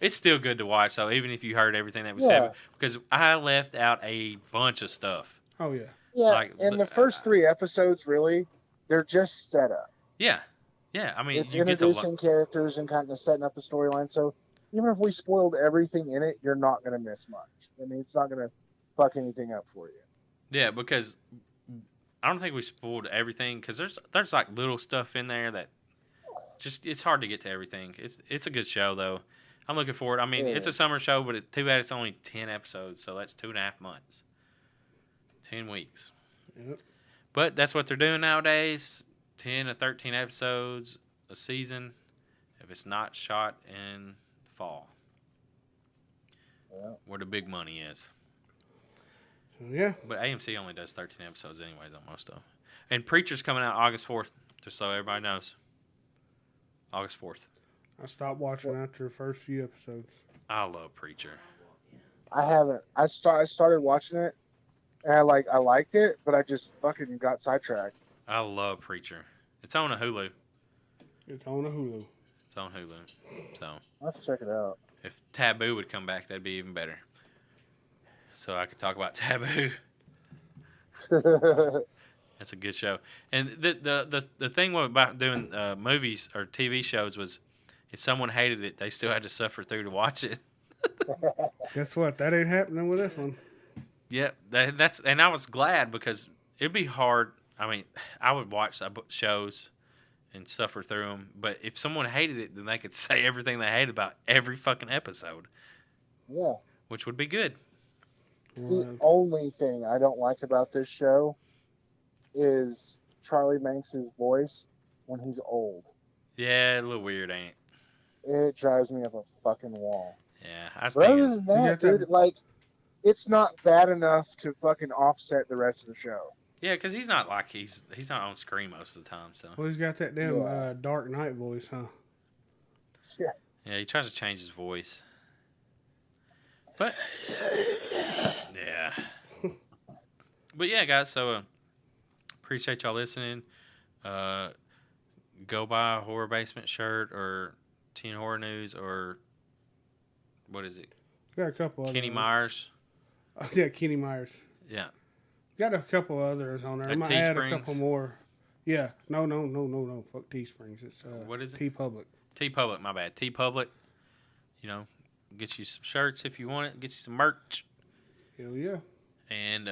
S3: It's still good to watch, though, even if you heard everything that was said. Because I left out a bunch of stuff.
S1: Oh, yeah.
S4: Yeah, and the first 3 episodes, really, they're just set up.
S3: Yeah. Yeah, I mean,
S4: it's introducing characters and kind of setting up a storyline. So even if we spoiled everything in it, you're not going to miss much. I mean, it's not going to fuck anything up for you.
S3: Yeah, because I don't think we spoiled everything, because there's like little stuff in there that just it's hard to get to everything. It's a good show though. I'm looking forward. I mean, it's a summer show, but too bad it's only 10 episodes, so that's 2.5 months, 10 weeks.
S1: Yep.
S3: But that's what they're doing nowadays. 10 to 13 episodes a season. If it's not shot in fall, where the big money is.
S1: Yeah.
S3: But AMC only does 13 episodes anyways on most of them. And Preacher's coming out August 4th, just so everybody knows. August 4th.
S1: I stopped watching after the first few episodes.
S3: I love Preacher.
S4: I haven't. I started watching it, and I liked it, but I just fucking got sidetracked.
S3: I love Preacher. It's on a Hulu.
S1: It's on a Hulu.
S3: It's on Hulu. So
S4: I'll have to check it out.
S3: If Taboo would come back, that'd be even better. So I could talk about Taboo. That's a good show. And the thing about doing movies or TV shows was, if someone hated it, they still had to suffer through to watch it.
S1: Guess what? That ain't happening with this one.
S3: Yep, that's and I was glad, because it'd be hard. I mean, I would watch shows and suffer through them, but if someone hated it, then they could say everything they hate about every fucking episode.
S4: Yeah.
S3: Which would be good.
S4: The only thing I don't like about this show is Charlie Banks' voice when he's old.
S3: Yeah, a little weird, ain't it?
S4: It drives me up a fucking wall.
S3: Yeah, I was
S4: Other than that, dude, it's not bad enough to fucking offset the rest of the show.
S3: Yeah, because he's not like he's not on screen most of the time. So.
S1: Well, he's got that damn Dark Knight voice, huh?
S4: Yeah.
S3: Yeah, he tries to change his voice. But yeah. But yeah, guys. So appreciate y'all listening. Go buy a Horror Basement shirt or Teen Horror News or what is it?
S1: Got a couple.
S3: Kenny Myers.
S1: Oh, yeah, Kenny Myers.
S3: Yeah.
S1: Got a couple others on there. I might add a couple more. Yeah. No. Fuck Teesprings. It's
S3: what is it?
S1: TeePublic.
S3: TeePublic. My bad. TeePublic. Get you some shirts if you want it. Get you some merch.
S1: Hell yeah.
S3: And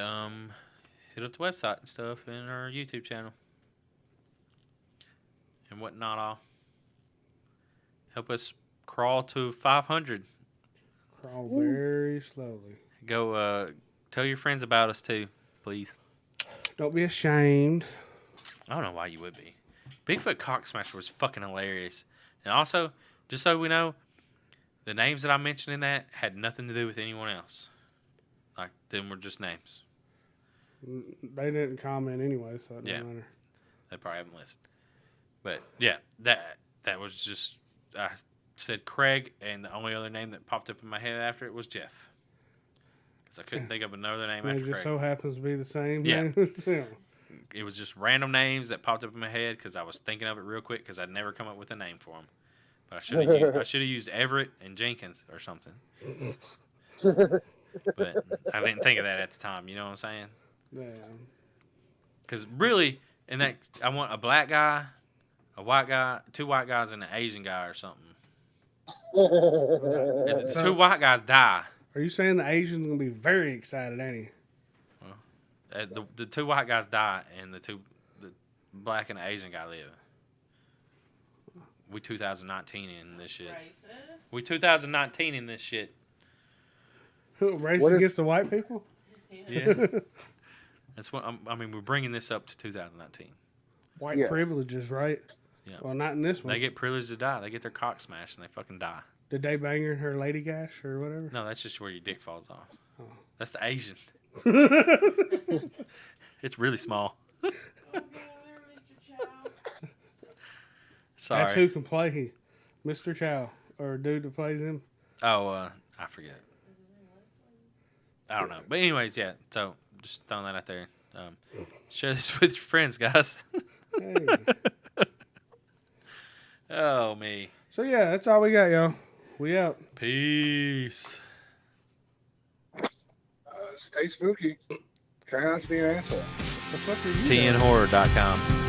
S3: hit up the website and stuff and our YouTube channel and whatnot. All help us crawl to 500.
S1: Crawl very slowly.
S3: Go tell your friends about us too, please.
S1: Don't be ashamed.
S3: I don't know why you would be. Bigfoot Cock Smasher was fucking hilarious. And also, just so we know, the names that I mentioned in that had nothing to do with anyone else. Like, them were just names.
S1: They didn't comment anyway, so it doesn't matter.
S3: They probably haven't listened. But, yeah, that was just... I said Craig, and the only other name that popped up in my head after it was Jeff. Because I couldn't think of another name after Craig.
S1: It just so happens to be the same
S3: name.
S1: Yeah.
S3: It was just random names that popped up in my head because I was thinking of it real quick because I'd never come up with a name for them. But I should have used Everett and Jenkins or something. But I didn't think of that at the time. You know what I'm saying?
S1: Yeah.
S3: Because really, I want a black guy, a white guy, 2 white guys, and an Asian guy or something. If the 2 white guys die.
S1: Are you saying the Asian's gonna be very excited, ain't he?
S3: Well, the 2 white guys die, and the black and the Asian guy live. We 2019 in this shit.
S5: Racist.
S3: We 2019 in this shit.
S1: Race against the white people?
S3: Yeah. That's what I mean. We're bringing this up to 2019.
S1: white privileges, right?
S3: Yeah.
S1: Well, not in this one.
S3: They get privileged to die. They get their cock smashed and they fucking die.
S1: Did they bang her lady gash or whatever?
S3: No, that's just where your dick falls off. Oh. That's the Asian. It's really small. Sorry.
S1: That's who can play Mr. Chow, or dude that plays him.
S3: Oh, I forget. I don't know. But anyways, yeah. So just throwing that out there. Share this with your friends, guys.
S1: Hey.
S3: Oh, me.
S1: So yeah, that's all we got, y'all. We out.
S3: Peace.
S4: Stay spooky. Try not to be an asshole.
S1: The fuck are you
S3: TNHorror.com.